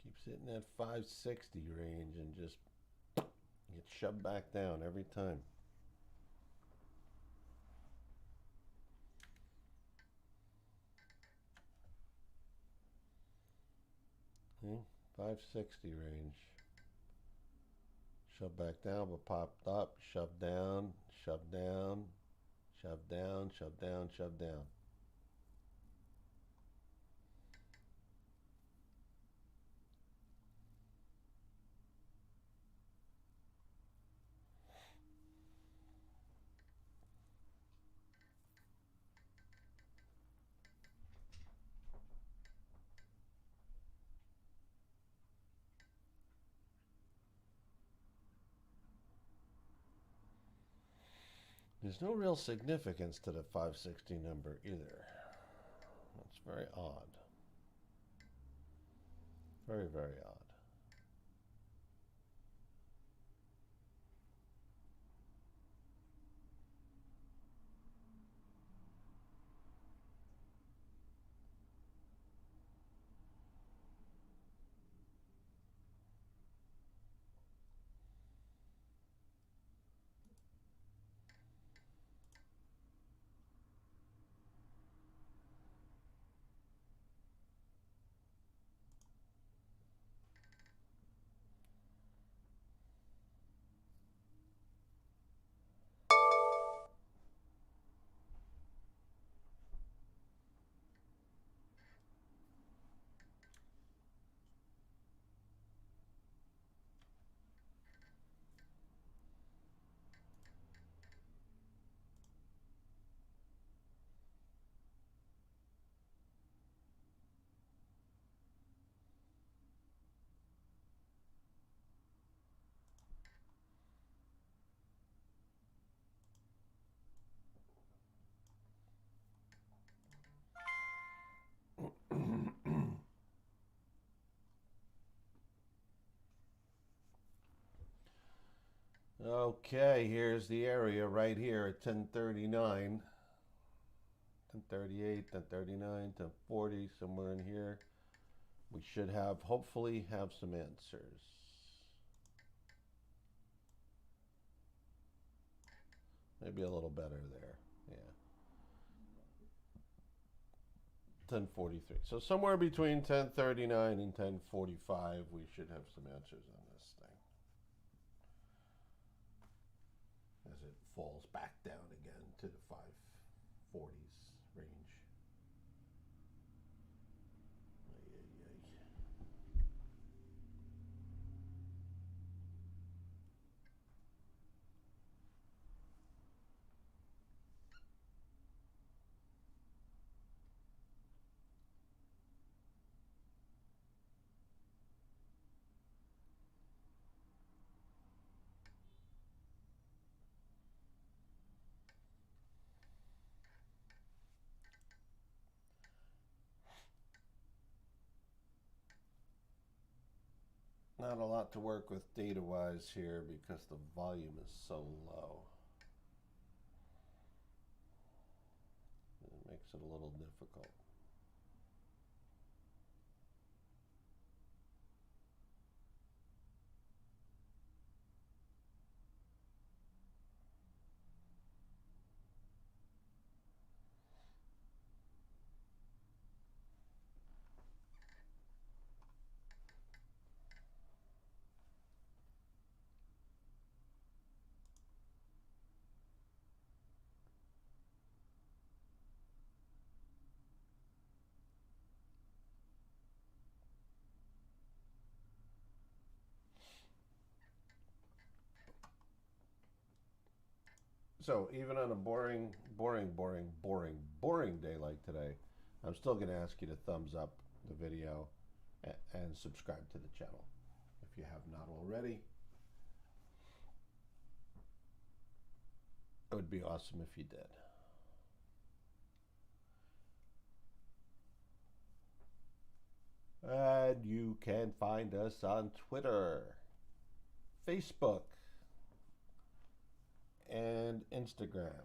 Keep sitting at 560 range and just Get shoved back down every time. Hmm? 560 range. Shoved back down, but popped up. Shoved down, shoved down, shoved down, shoved down, shoved down. There's no real significance to the 560 number either. That's very odd. Very, very odd. Okay, here's the area right here at 1039, 1038, 1039, 1040, somewhere in here. We should hopefully have some answers. Maybe a little better there. Yeah. 1043. So somewhere between 1039 and 1045, we should have some answers on this thing. As it falls back down again to the 540s range. Ay, ay, ay. Not a lot to work with data-wise here because the volume is so low. It makes it a little difficult. So even on a boring day like today, I'm still going to ask you to thumbs up the video and subscribe to the channel if you have not already. It would be awesome if you did. And you can find us on Twitter, Facebook, and Instagram.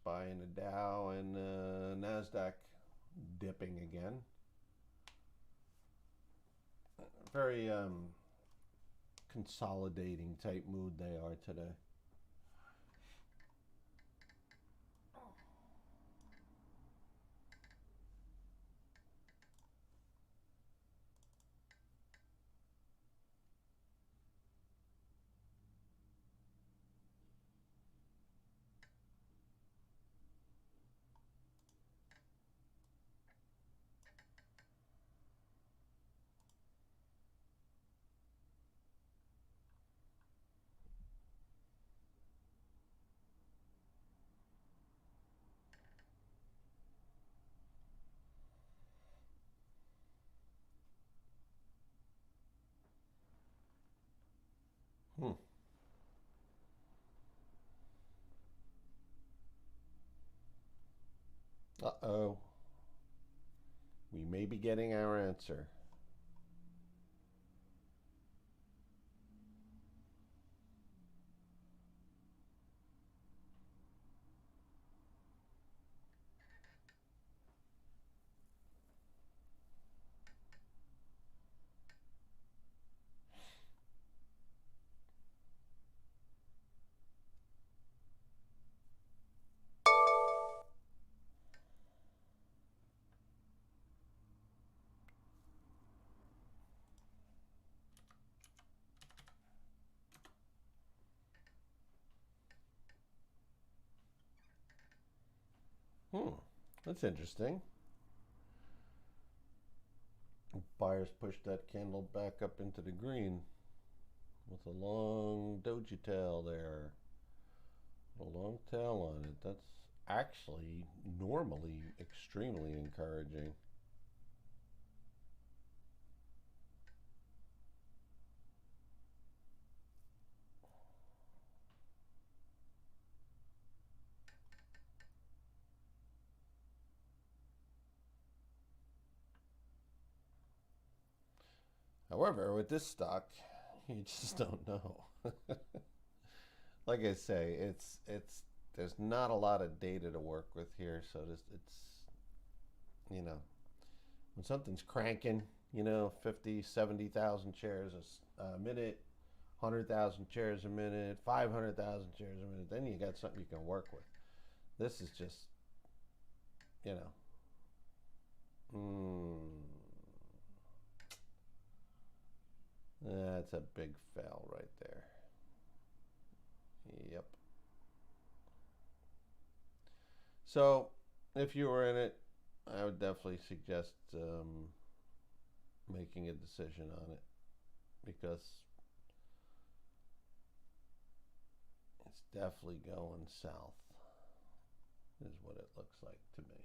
buying the Dow and NASDAQ dipping again. Very consolidating type mood they are today. Hmm. Uh-oh. We may be getting our answer. Hmm. That's interesting. Buyers pushed that candle back up into the green with a long doji tail there. A long tail on it. That's actually normally extremely encouraging. However, with this stock, you just don't know. Like I say, it's there's not a lot of data to work with here, so it's you know when something's cranking, 50, 70,000 shares a minute, 100,000 shares a minute, 500,000 shares a minute, then you got something you can work with. This is just, you know, that's a big fail right there. Yep. So, if you were in it, I would definitely suggest making a decision on it because it's definitely going south, is what it looks like to me.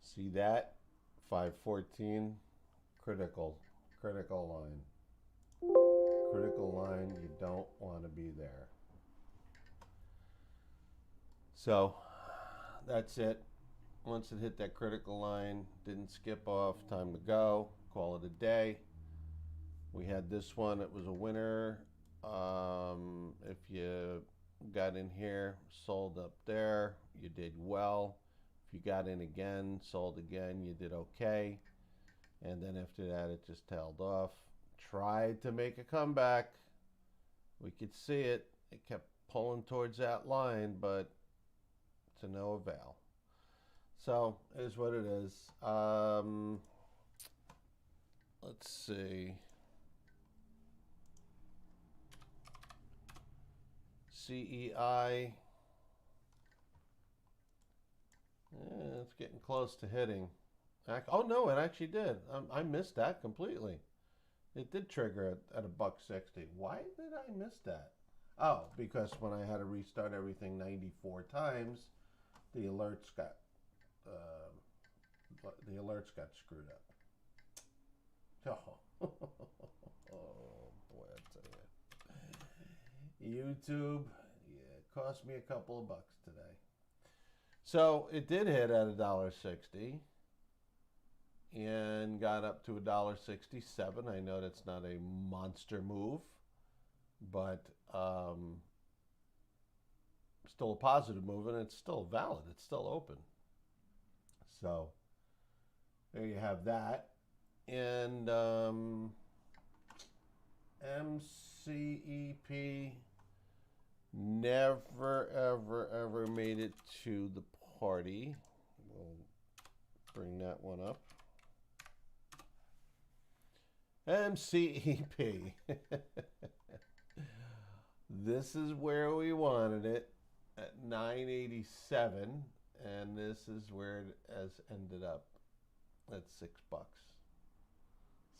See that? 514, critical, critical line. Critical line, you don't want to be there. So that's it. Once it hit that critical line, didn't skip off, time to go, call it a day. We had this one, it was a winner. If you got in here, sold up there, you did well. If you got in again, sold again, you did okay. And then after that, it just tailed off. tried to make a comeback. We could see it. It kept pulling towards that line, but to no avail. So it is what it is. Let's see. CEI. It's getting close to hitting. Oh no, it actually did. I missed that completely. It did trigger at $1.60. Why did I miss that? Oh, because when I had to restart everything 94 times, the alerts got screwed up. Oh, oh boy, I tell you. YouTube, yeah, it cost me a couple of bucks today. So it did hit at $1.60 and got up to $1.67. I know that's not a monster move, but still a positive move, and it's still valid. It's still open. So there you have that. And MCEP never, ever, ever made it to the party. We'll bring that one up. MCEP. This is where we wanted it at 987, and this is where it has ended up at $6.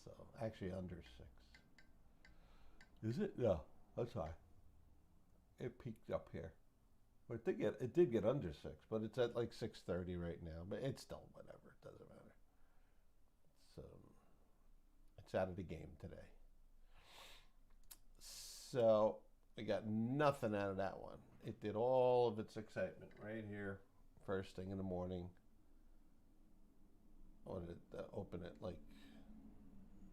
So actually under 6. Is it? Yeah, that's high. It peaked up here. But it did get under 6, but it's at like 630 right now. But it's still whatever. It doesn't matter. So it's out of the game today. So we got nothing out of that one. It did all of its excitement right here, first thing in the morning. What did it open it like?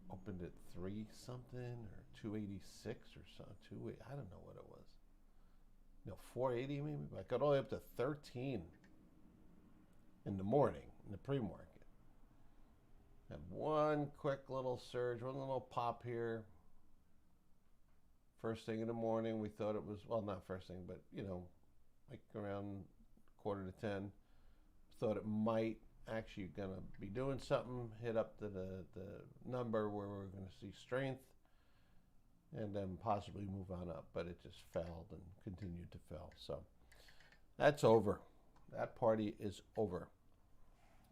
Opened at 3 something or 286 or so. 28. I don't know what it was. No, 480 maybe. But I got all the way up to 13 in the morning in the pre-market. Had one quick little surge, one little pop here. First thing in the morning, we thought it was, well, not first thing, but, you know, like around 9:45. Thought it might actually going to be doing something, hit up to the number where we're going to see strength, and then possibly move on up. But it just failed and continued to fail. So that's over. That party is over.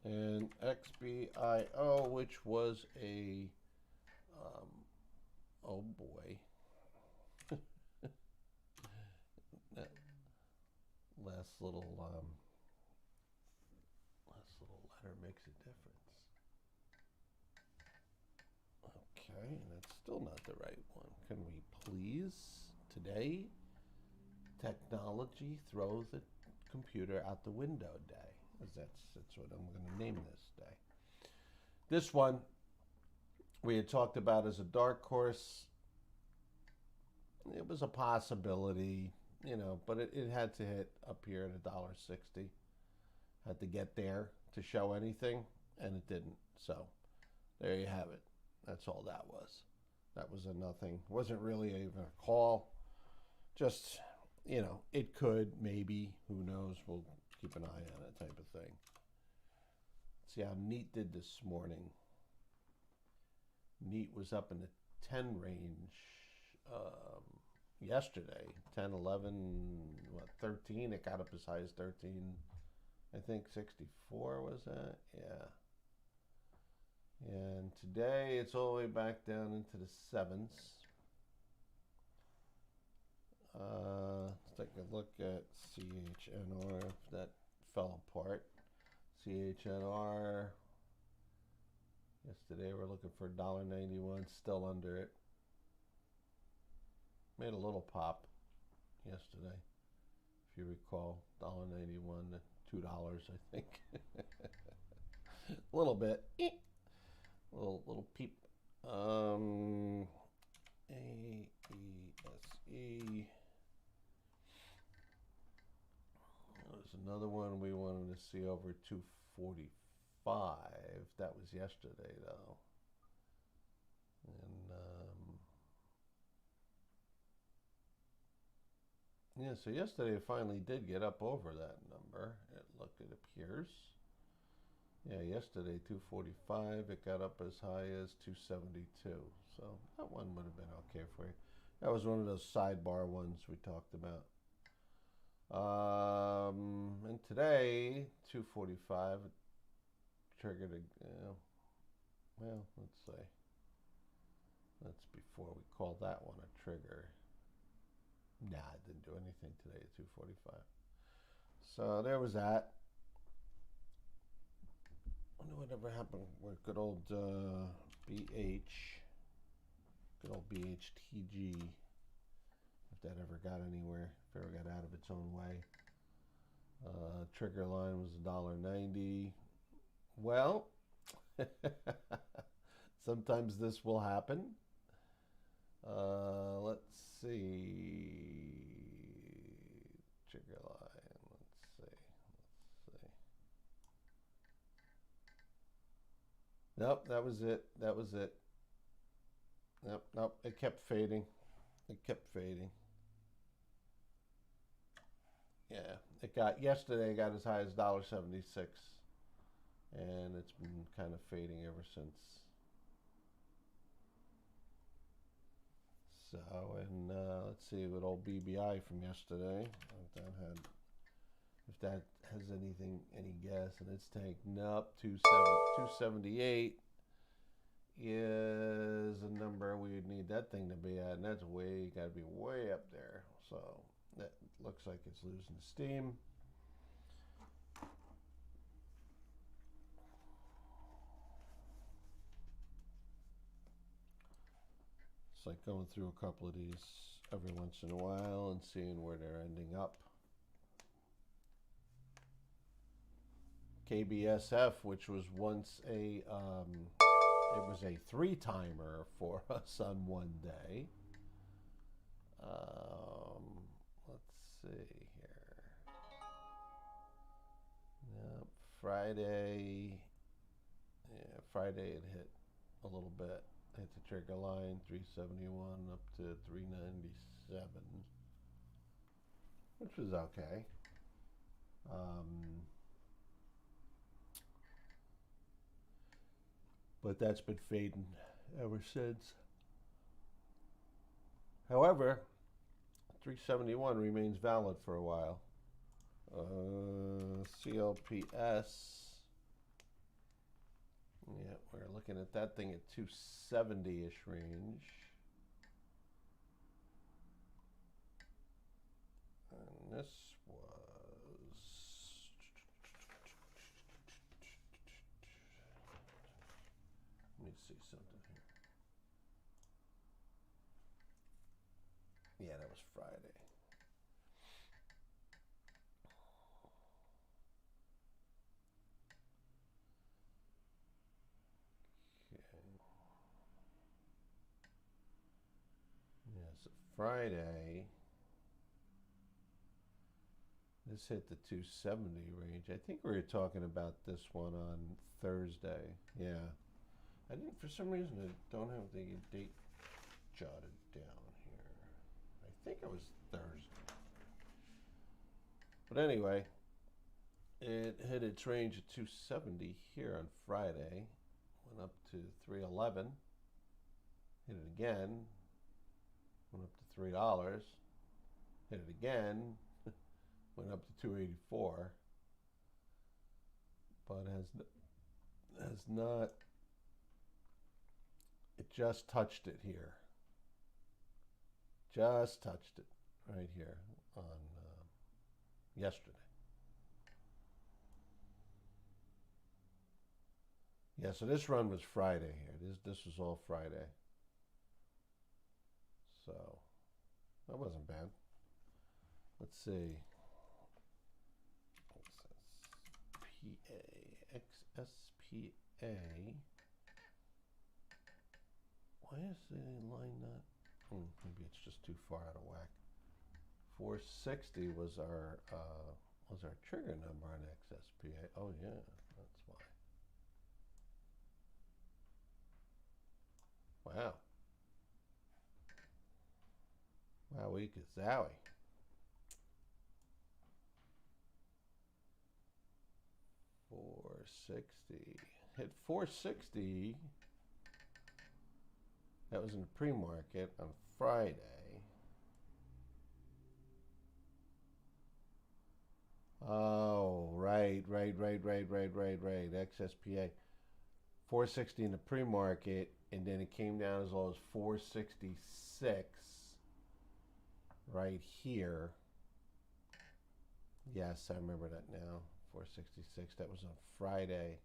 And XBIO, which was a, oh boy. That last little letter makes a difference. Okay, and that's still not the right one. Can we please today? Technology throws the computer out the window day. That's what I'm going to name this day. This one we had talked about as a dark horse. It was a possibility, you know, but it had to hit up here at $1.60. Had to get there to show anything, and it didn't. So there you have it. That's all that was. That was a nothing. Wasn't really even a call. Just, you know, it could, maybe, who knows. We'll keep an eye on it type of thing. See how NEAT did this morning. NEAT was up in the 10 range yesterday. 10, 11, 13. It got up as high as 13. I think 64 was that? Yeah. And today it's all the way back down into the 7s. Let's take a look at CHNR if that fell apart. CHNR. Yesterday we're looking for $1.91, still under it. Made a little pop yesterday, if you recall. $1.91 to $2, I think. A little bit. Little peep. AESE. There's another one we wanted to see over 245. That was yesterday, though. And Yeah, so yesterday it finally did get up over that number. It appears. Yeah, yesterday 245. It got up as high as 272. So that one would have been okay for you. That was one of those sidebar ones we talked about. And today 245 triggered a. Well, let's say that's before we call that one a trigger. Nah, it didn't do anything today at 245. So there was that. I wonder whatever happened with good old BH, good old BHTG, if that ever got anywhere, if it ever got out of its own way. Trigger line was $1.90. Well, sometimes this will happen. Let's see. Trigger line. Let's see. Nope, that was it. That was it. Nope. It kept fading. It kept fading. Yeah, yesterday. It got as high as $1.76, and it's been kind of fading ever since. So, and let's see what old BBI from yesterday. If that has any guess, and it's taken up 278 is a number we would need that thing to be at, and that's got to be way up there. So that looks like it's losing steam. It's like going through a couple of these every once in a while and seeing where they're ending up. KBSF, which was once it was a 3-timer for us on one day. Let's see here. Yep, Friday. Yeah, Friday it hit a little bit. Hit the trigger line, 371 up to 397, which was okay. But that's been fading ever since. However, 371 remains valid for a while. CLPS. Yeah, we're looking at that thing at 270-ish range. And this was... Let me see something here. Yeah, that was Friday. Friday, this hit the 270 range. I think we were talking about this one on Thursday. Yeah. I didn't, for some reason, I don't have the date jotted down here. I think it was Thursday. But anyway, it hit its range at 270 here on Friday. Went up to 311. Hit it again. Went up to $3. Hit it again. Went up to 284. But has not. It just touched it here. Just touched it right here on yesterday. Yeah, so this run was Friday here. This was all Friday. So that wasn't bad. Let's see. XSPA. Why is the line not? Maybe it's just too far out of whack. 460 was our trigger number on XSPA. Oh yeah, that's why. Wow. Wowie kazowie. 460. Hit 460. That was in the pre-market on Friday. Oh, right. XSPA. 460 in the pre-market, and then it came down as low as 466 right here. Yes, I remember that now. 466. That was on Friday.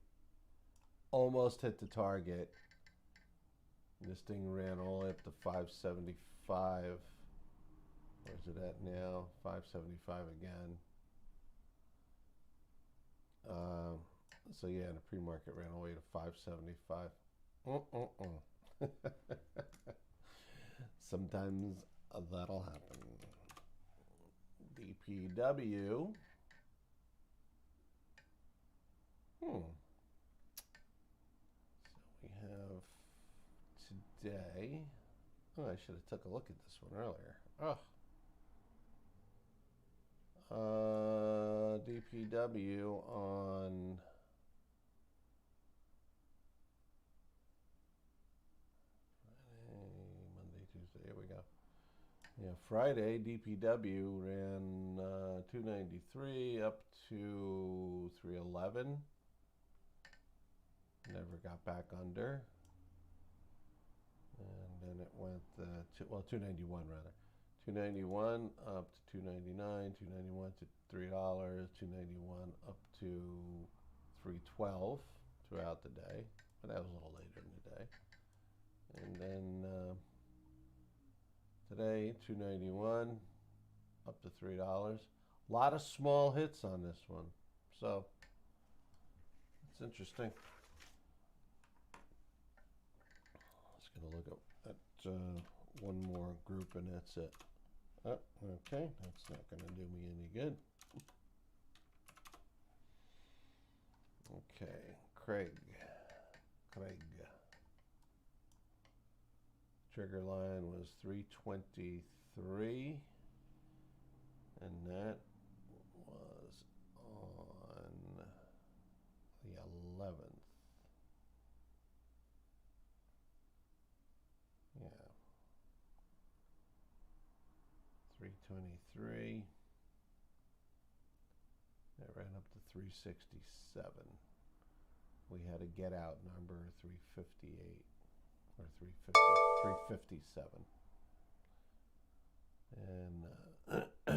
Almost hit the target. This thing ran all the way up to 575. Where's it at now? 575 again. So yeah, the pre-market ran all the way to 575. Sometimes that'll happen. DPW. So we have today. Oh, I should have took a look at this one earlier. DPW on Friday, Monday, Tuesday. Here we go. Yeah, Friday DPW ran 293 up to 311. Never got back under. And then it went to 291 rather. 291 up to 299, 291 to $3, 291 up to 312 throughout the day, but that was a little later in the day. And then today 291 up to $3. A lot of small hits on this one, so it's interesting. Just gonna look at one more group and that's it. Oh, okay, that's not going to do me any good. Okay, Craig. Trigger line was 323, and that was on the 11th. Yeah. 323. That ran up to 367. We had a get out number 358 or 357. And I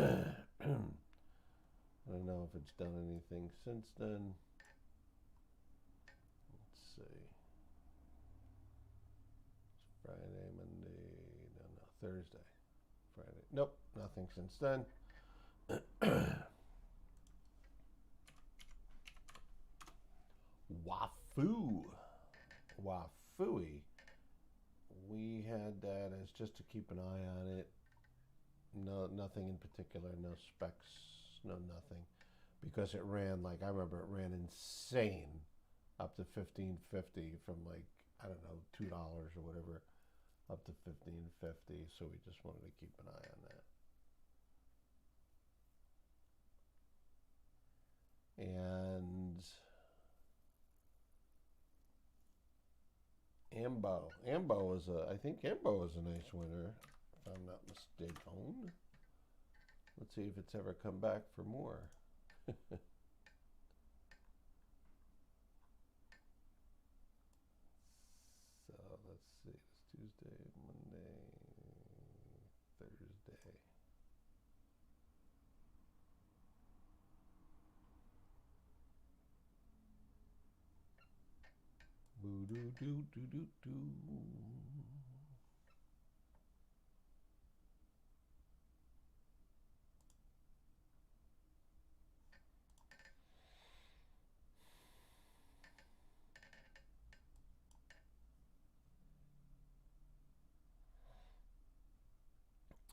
don't know if it's done anything since then. Let's see. It's Friday, Monday, no, Thursday. Friday. Nope, nothing since then. Wafui. We had that as just to keep an eye on it. No, nothing in particular. No specs. No nothing. Because it ran like I remember it ran insane, up to 15.50 from like I don't know $2 or whatever, up to 15.50. So we just wanted to keep an eye on that. And Ambo is I think Ambo is a nice winner, if I'm not mistaken. Let's see if it's ever come back for more. So let's see, it's Tuesday, Monday, Thursday. Boo doo doo doo doo doo.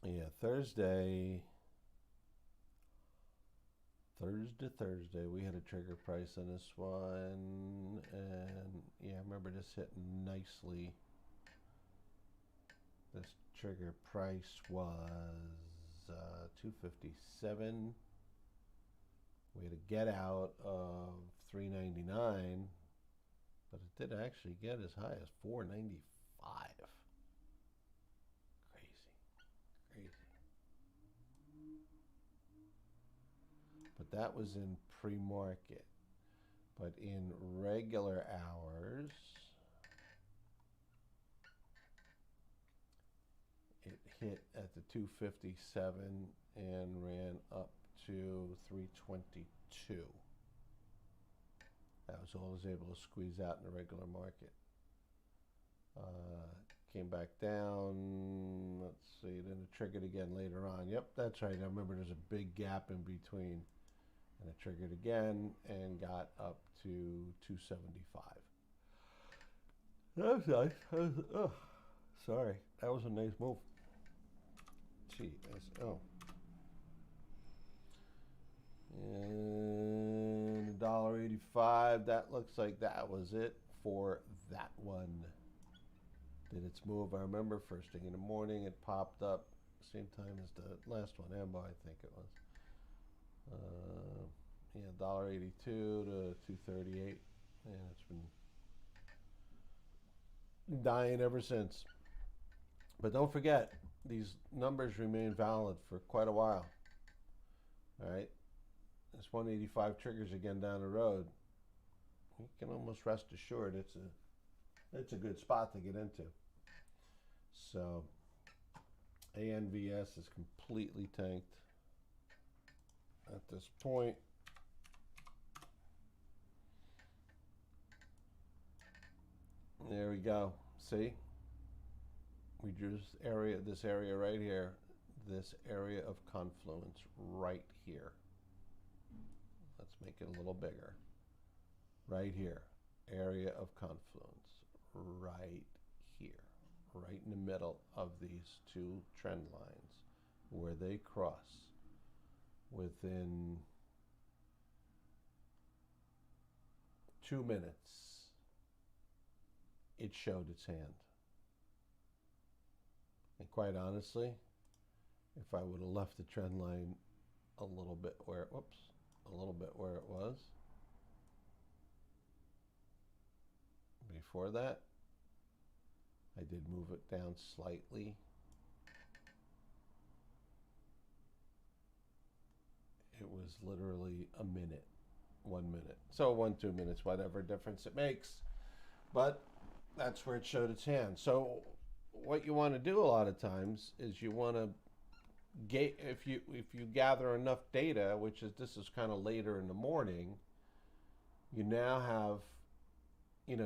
Yeah, Thursday, we had a trigger price on this one, and yeah, I remember this hitting nicely. This trigger price was $257. We had a get out of 399, but it did actually get as high as 495. Crazy, crazy. But that was in pre-market. But in regular hours, it hit at the 257 and ran up to 322. That was all I was able to squeeze out in the regular market. Came back down. Let's see, then it triggered again later on. Yep, that's right. I remember there's a big gap in between. And it triggered again and got up to 275. That was nice. Oh, sorry. That was a nice move. GSO. And $1.85. That looks like that was it for that one. Did its move. I remember first thing in the morning it popped up. Same time as the last one, Ambo, I think it was. Yeah, $1.82 to 238, and it's been dying ever since. But don't forget, these numbers remain valid for quite a while. All right, this 185 triggers again down the road. You can almost rest assured it's a good spot to get into. So, ANVS is completely tanked at this point. There we go. See? We drew this area right here, this area of confluence right here. Let's make it a little bigger. Right here, area of confluence, right here, right in the middle of these two trend lines where they cross within 2 minutes. It showed its hand. And quite honestly, if I would have left the trend line a little bit where, it was, before that, I did move it down slightly. It was literally a minute, 1 minute. So 2 minutes, whatever difference it makes. But that's where it showed its hand. So what you want to do a lot of times is you want to if you gather enough data, which is this is kind of later in the morning, you now have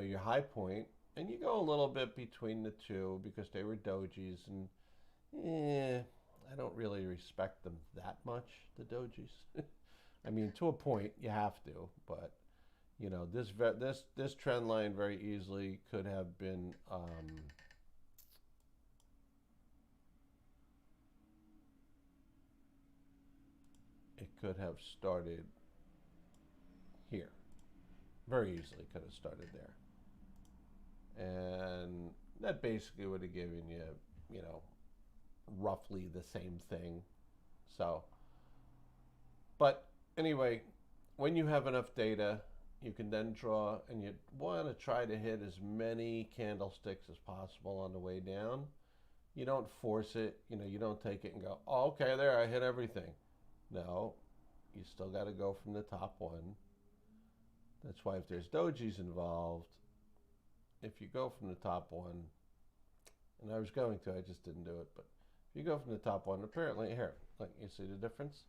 your high point, and you go a little bit between the two because they were dojis, and I don't really respect them that much, the dojis. I mean, to a point you have to, but this trend line very easily could have been it could have started here. Very easily could have started there. And that basically would have given you, roughly the same thing. So, but anyway, when you have enough data, you can then draw, and you want to try to hit as many candlesticks as possible on the way down. You don't force it, you don't take it and go, oh, okay, there, I hit everything. No, you still got to go from the top one. That's why if there's dojis involved, if you go from the top one, and I was going to, I just didn't do it, but if you go from the top one, apparently here, like you see the difference?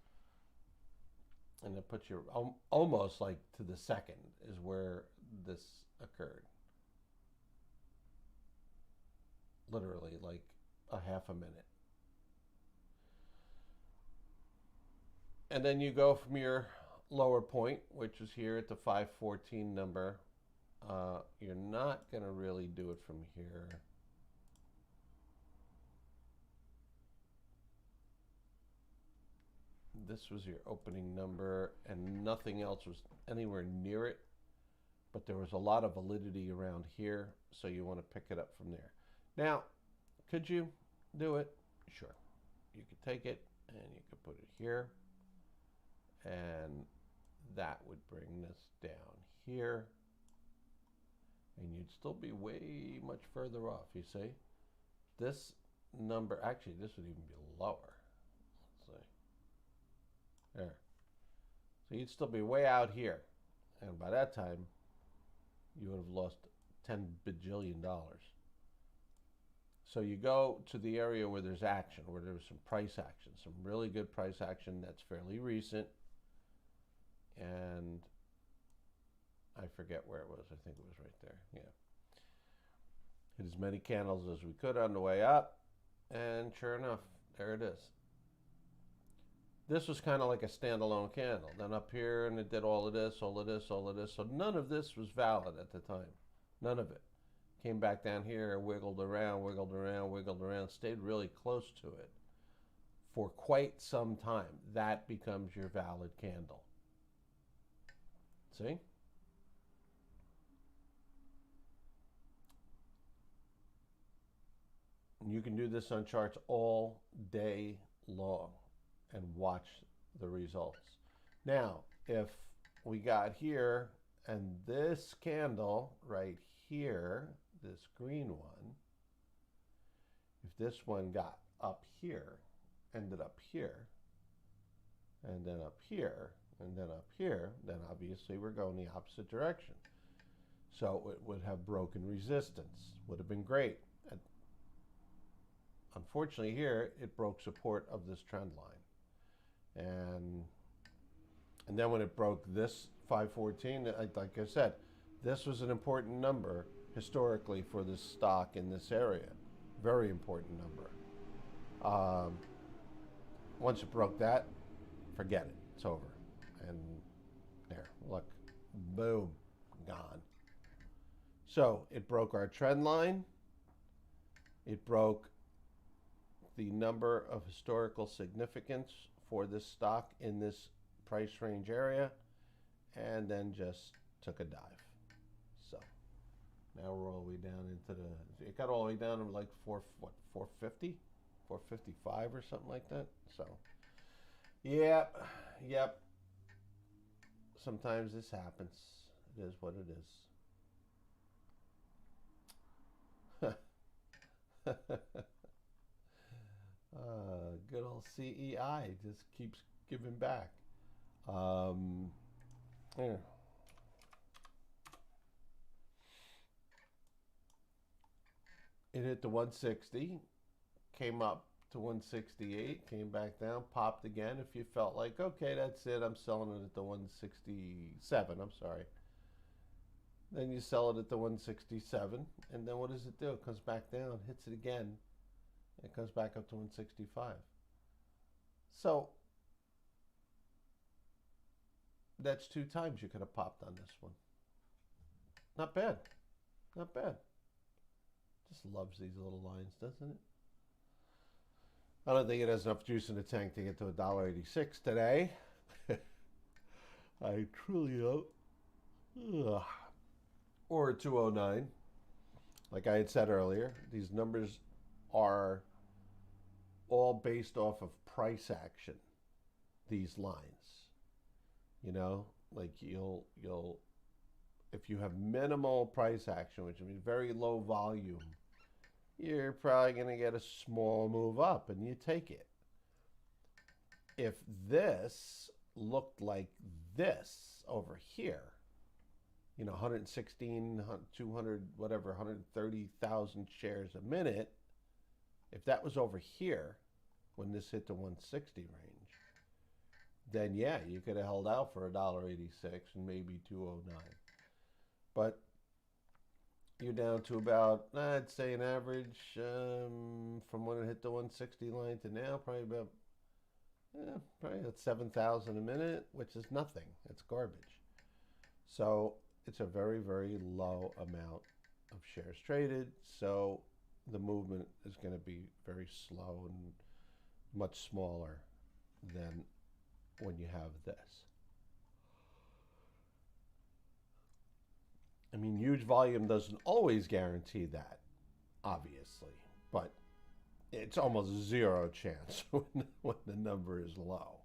And it puts you almost like to the second is where this occurred. Literally like a half a minute. And then you go from your lower point, which is here at the 514 number. You're not going to really do it from here. This was your opening number, and nothing else was anywhere near it. But there was a lot of validity around here, so you want to pick it up from there. Now, could you do it? Sure. You could take it, and you could put it here. And that would bring this down here, and you'd still be way much further off, you see? This number, actually, this would even be lower. Let's see. There. So you'd still be way out here. And by that time, you would have lost $10 bajillion. So you go to the area where there's action, where there's some price action, some really good price action that's fairly recent. And I forget where it was. I think it was right there. Yeah. Hit as many candles as we could on the way up. And sure enough, there it is. This was kind of like a standalone candle. Then up here, and it did all of this, all of this, all of this. So none of this was valid at the time. None of it. Came back down here, wiggled around, wiggled around, wiggled around, stayed really close to it for quite some time. That becomes your valid candle. See? And you can do this on charts all day long and watch the results. Now, if we got here and this candle right here, this green one, if this one got up here, ended up here, and then up here, and then up here, then obviously we're going the opposite direction. So it would have broken resistance, would have been great. Unfortunately here, it broke support of this trend line. And then when it broke this 514, like I said, this was an important number historically for this stock in this area. Very important number. Once it broke that, forget it. It's over. And there, look, boom, gone. So it broke our trend line. It broke the number of historical significance for this stock in this price range area, and then just took a dive. So now we're all the way down into the, it got all the way down to like 450, 455 or something like that. So yep. Sometimes this happens. It is what it is. Good old CEI just keeps giving back. Yeah. It hit the 160, came up to 168, came back down, popped again. If you felt like, okay, that's it, I'm selling it at the 167, I'm sorry. Then you sell it at the 167, and then what does it do? It comes back down, hits it again, it comes back up to 165. So that's 2 times you could have popped on this one. Not bad. Not bad. Just loves these little lines, doesn't it? I don't think it has enough juice in the tank to get to $1.86 today. I truly don't. Ugh. Or 209. Like I had said earlier, these numbers are all based off of price action, these lines. You know, like you'll if you have minimal price action, which means very low volume, you're probably going to get a small move up and you take it. If this looked like this over here, you know, 116, 200, whatever, 130,000 shares a minute, if that was over here when this hit the 160 range, then yeah, you could have held out for $1.86 and maybe 209. But you're down to about, I'd say an average from when it hit the 160 line to now, probably about 7,000 a minute, which is nothing. It's garbage. So it's a very, very low amount of shares traded. So the movement is going to be very slow and much smaller than when you have this. I mean, huge volume doesn't always guarantee that, obviously, but it's almost zero chance when the number is low.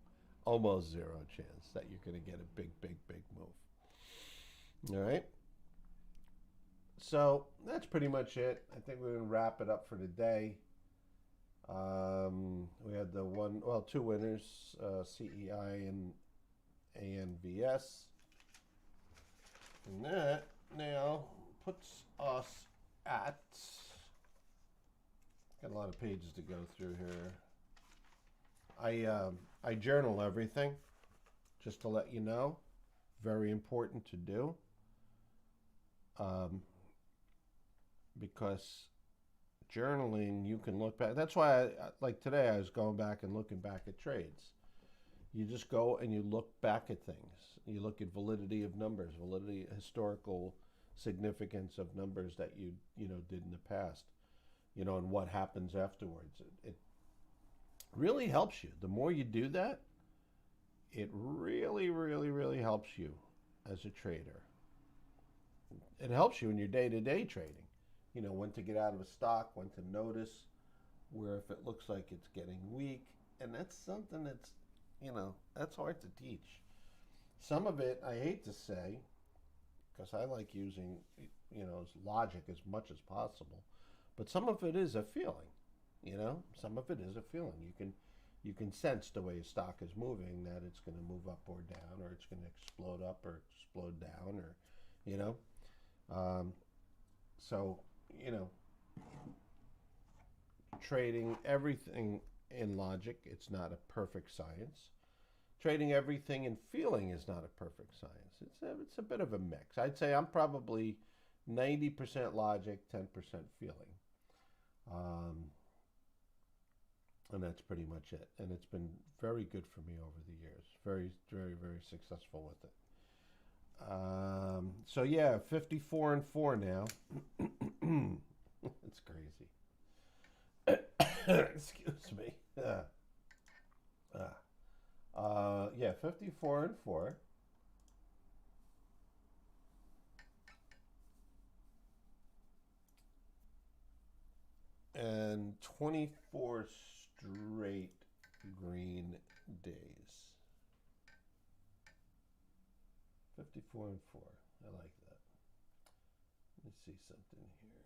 Almost zero chance that you're going to get a big, big, big move. All right. So that's pretty much it. I think we're gonna wrap it up for today. We had two winners, CEI and ANVS. And that now puts us at, got a lot of pages to go through here. I journal everything, just to let you know. Very important to do. Because journaling, you can look back. That's why, like today, I was going back and looking back at trades. You just go and you look back at things. You look at validity of numbers, validity, historical significance of numbers that you did in the past, and what happens afterwards. It really helps you. The more you do that, it really, really, really helps you as a trader. It helps you in your day-to-day trading. When to get out of a stock, when to notice where if it looks like it's getting weak. And that's something that's hard to teach. Some of it, I hate to say, because I like using, logic as much as possible. But some of it is a feeling, Some of it is a feeling. You can sense the way a stock is moving, that it's going to move up or down, or it's going to explode up or explode down, or, so, trading everything in logic, it's not a perfect science. Trading everything in feeling is not a perfect science. It's a bit of a mix. I'd say I'm probably 90% logic, 10% feeling. And that's pretty much it. And it's been very good for me over the years. Very, very, very successful with it. So yeah, 54-4 now. It's crazy. Excuse me. Yeah, 54-4. And 24 straight green days. 54-4. I like that. Let me see something here.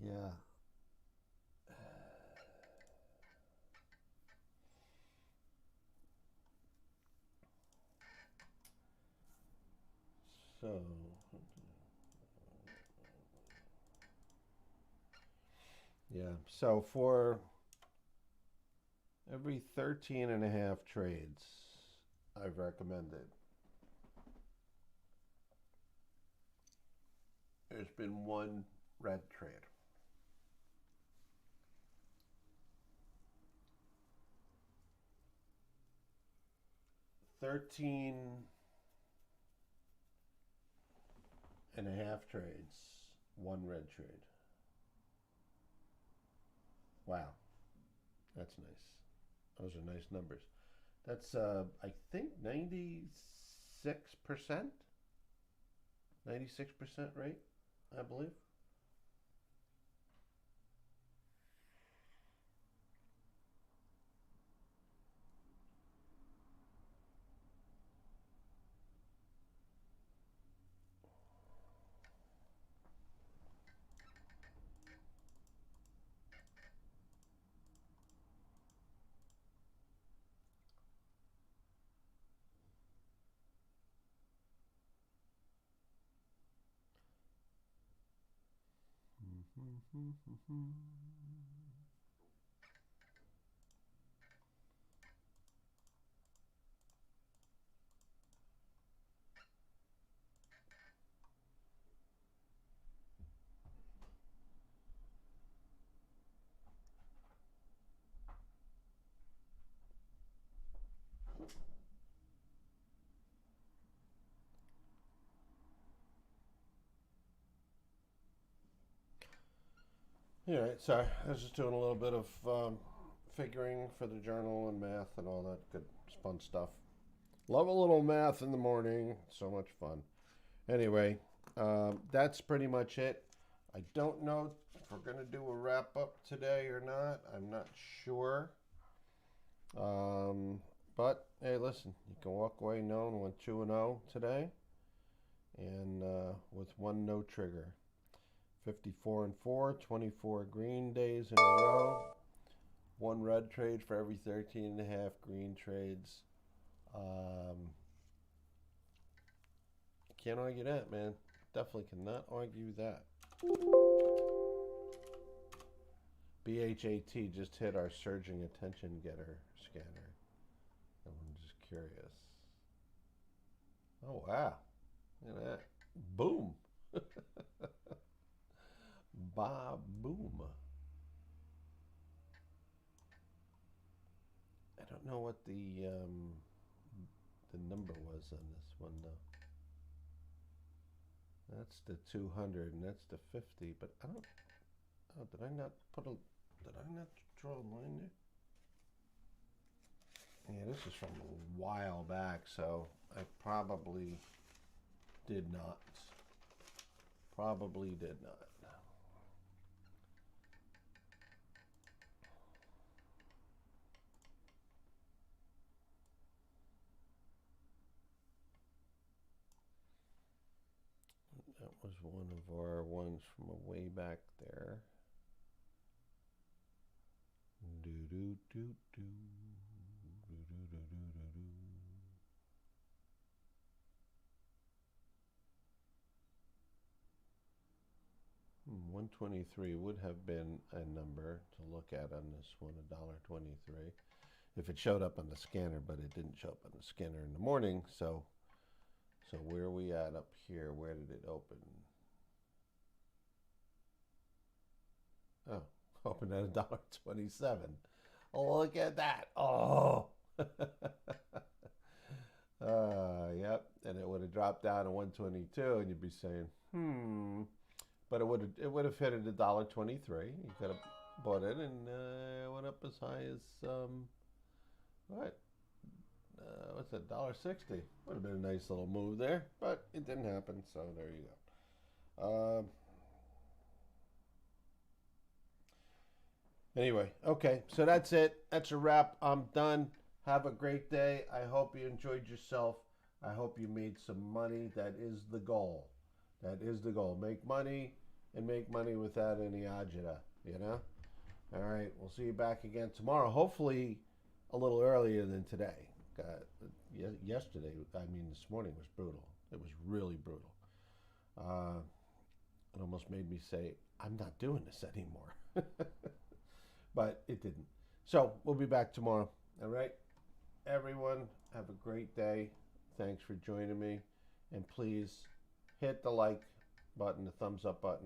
Yeah. So, yeah. So for every 13 and a half trades I've recommended, there's been one red trade. 13 and a half trades, one red trade. Wow, that's nice. Those are nice numbers. That's I think 96%, 96% rate, I believe. All right, sorry. I was just doing a little bit of figuring for the journal and math and all that good fun stuff. Love a little math in the morning. So much fun. Anyway, that's pretty much it. I don't know if we're going to do a wrap up today or not. I'm not sure. But hey, listen, you can walk away knowing went 2-0 today and with one no trigger. 54 and 4, 24 green days in a row. One red trade for every 13 and a half green trades. Can't argue that, man. Definitely cannot argue that. BHAT just hit our surging attention getter scanner. I'm just curious. Oh, wow. Look at that. Boom. Ba boom. I don't know what the number was on this one though. That's the 200 and that's the 50, but I don't. Oh, did I not draw a line there? Yeah, this is from a while back, so I probably did not. Probably did not. That was one of our ones from a way back there. Do do do do. 123 would have been a number to look at on this one, $1.23, if it showed up on the scanner, but it didn't show up on the scanner in the morning. So where are we at up here? Where did it open? Oh, opened at $1.27. Oh, look at that. Oh. Yep. And it would have dropped down to 122, and you'd be saying, But it would have hit at $1.23. You could have bought it, and it went up as high as what? What's that? $1.60. Would have been a nice little move there, but it didn't happen. So there you go. Anyway, okay. So that's it. That's a wrap. I'm done. Have a great day. I hope you enjoyed yourself. I hope you made some money. That is the goal. That is the goal. Make money and make money without any agita, you know? All right, we'll see you back again tomorrow. Hopefully a little earlier than today. Yesterday, this morning was brutal. It was really brutal. It almost made me say, I'm not doing this anymore. But it didn't. So we'll be back tomorrow. All right? Everyone, have a great day. Thanks for joining me. And please hit the like button, the thumbs up button.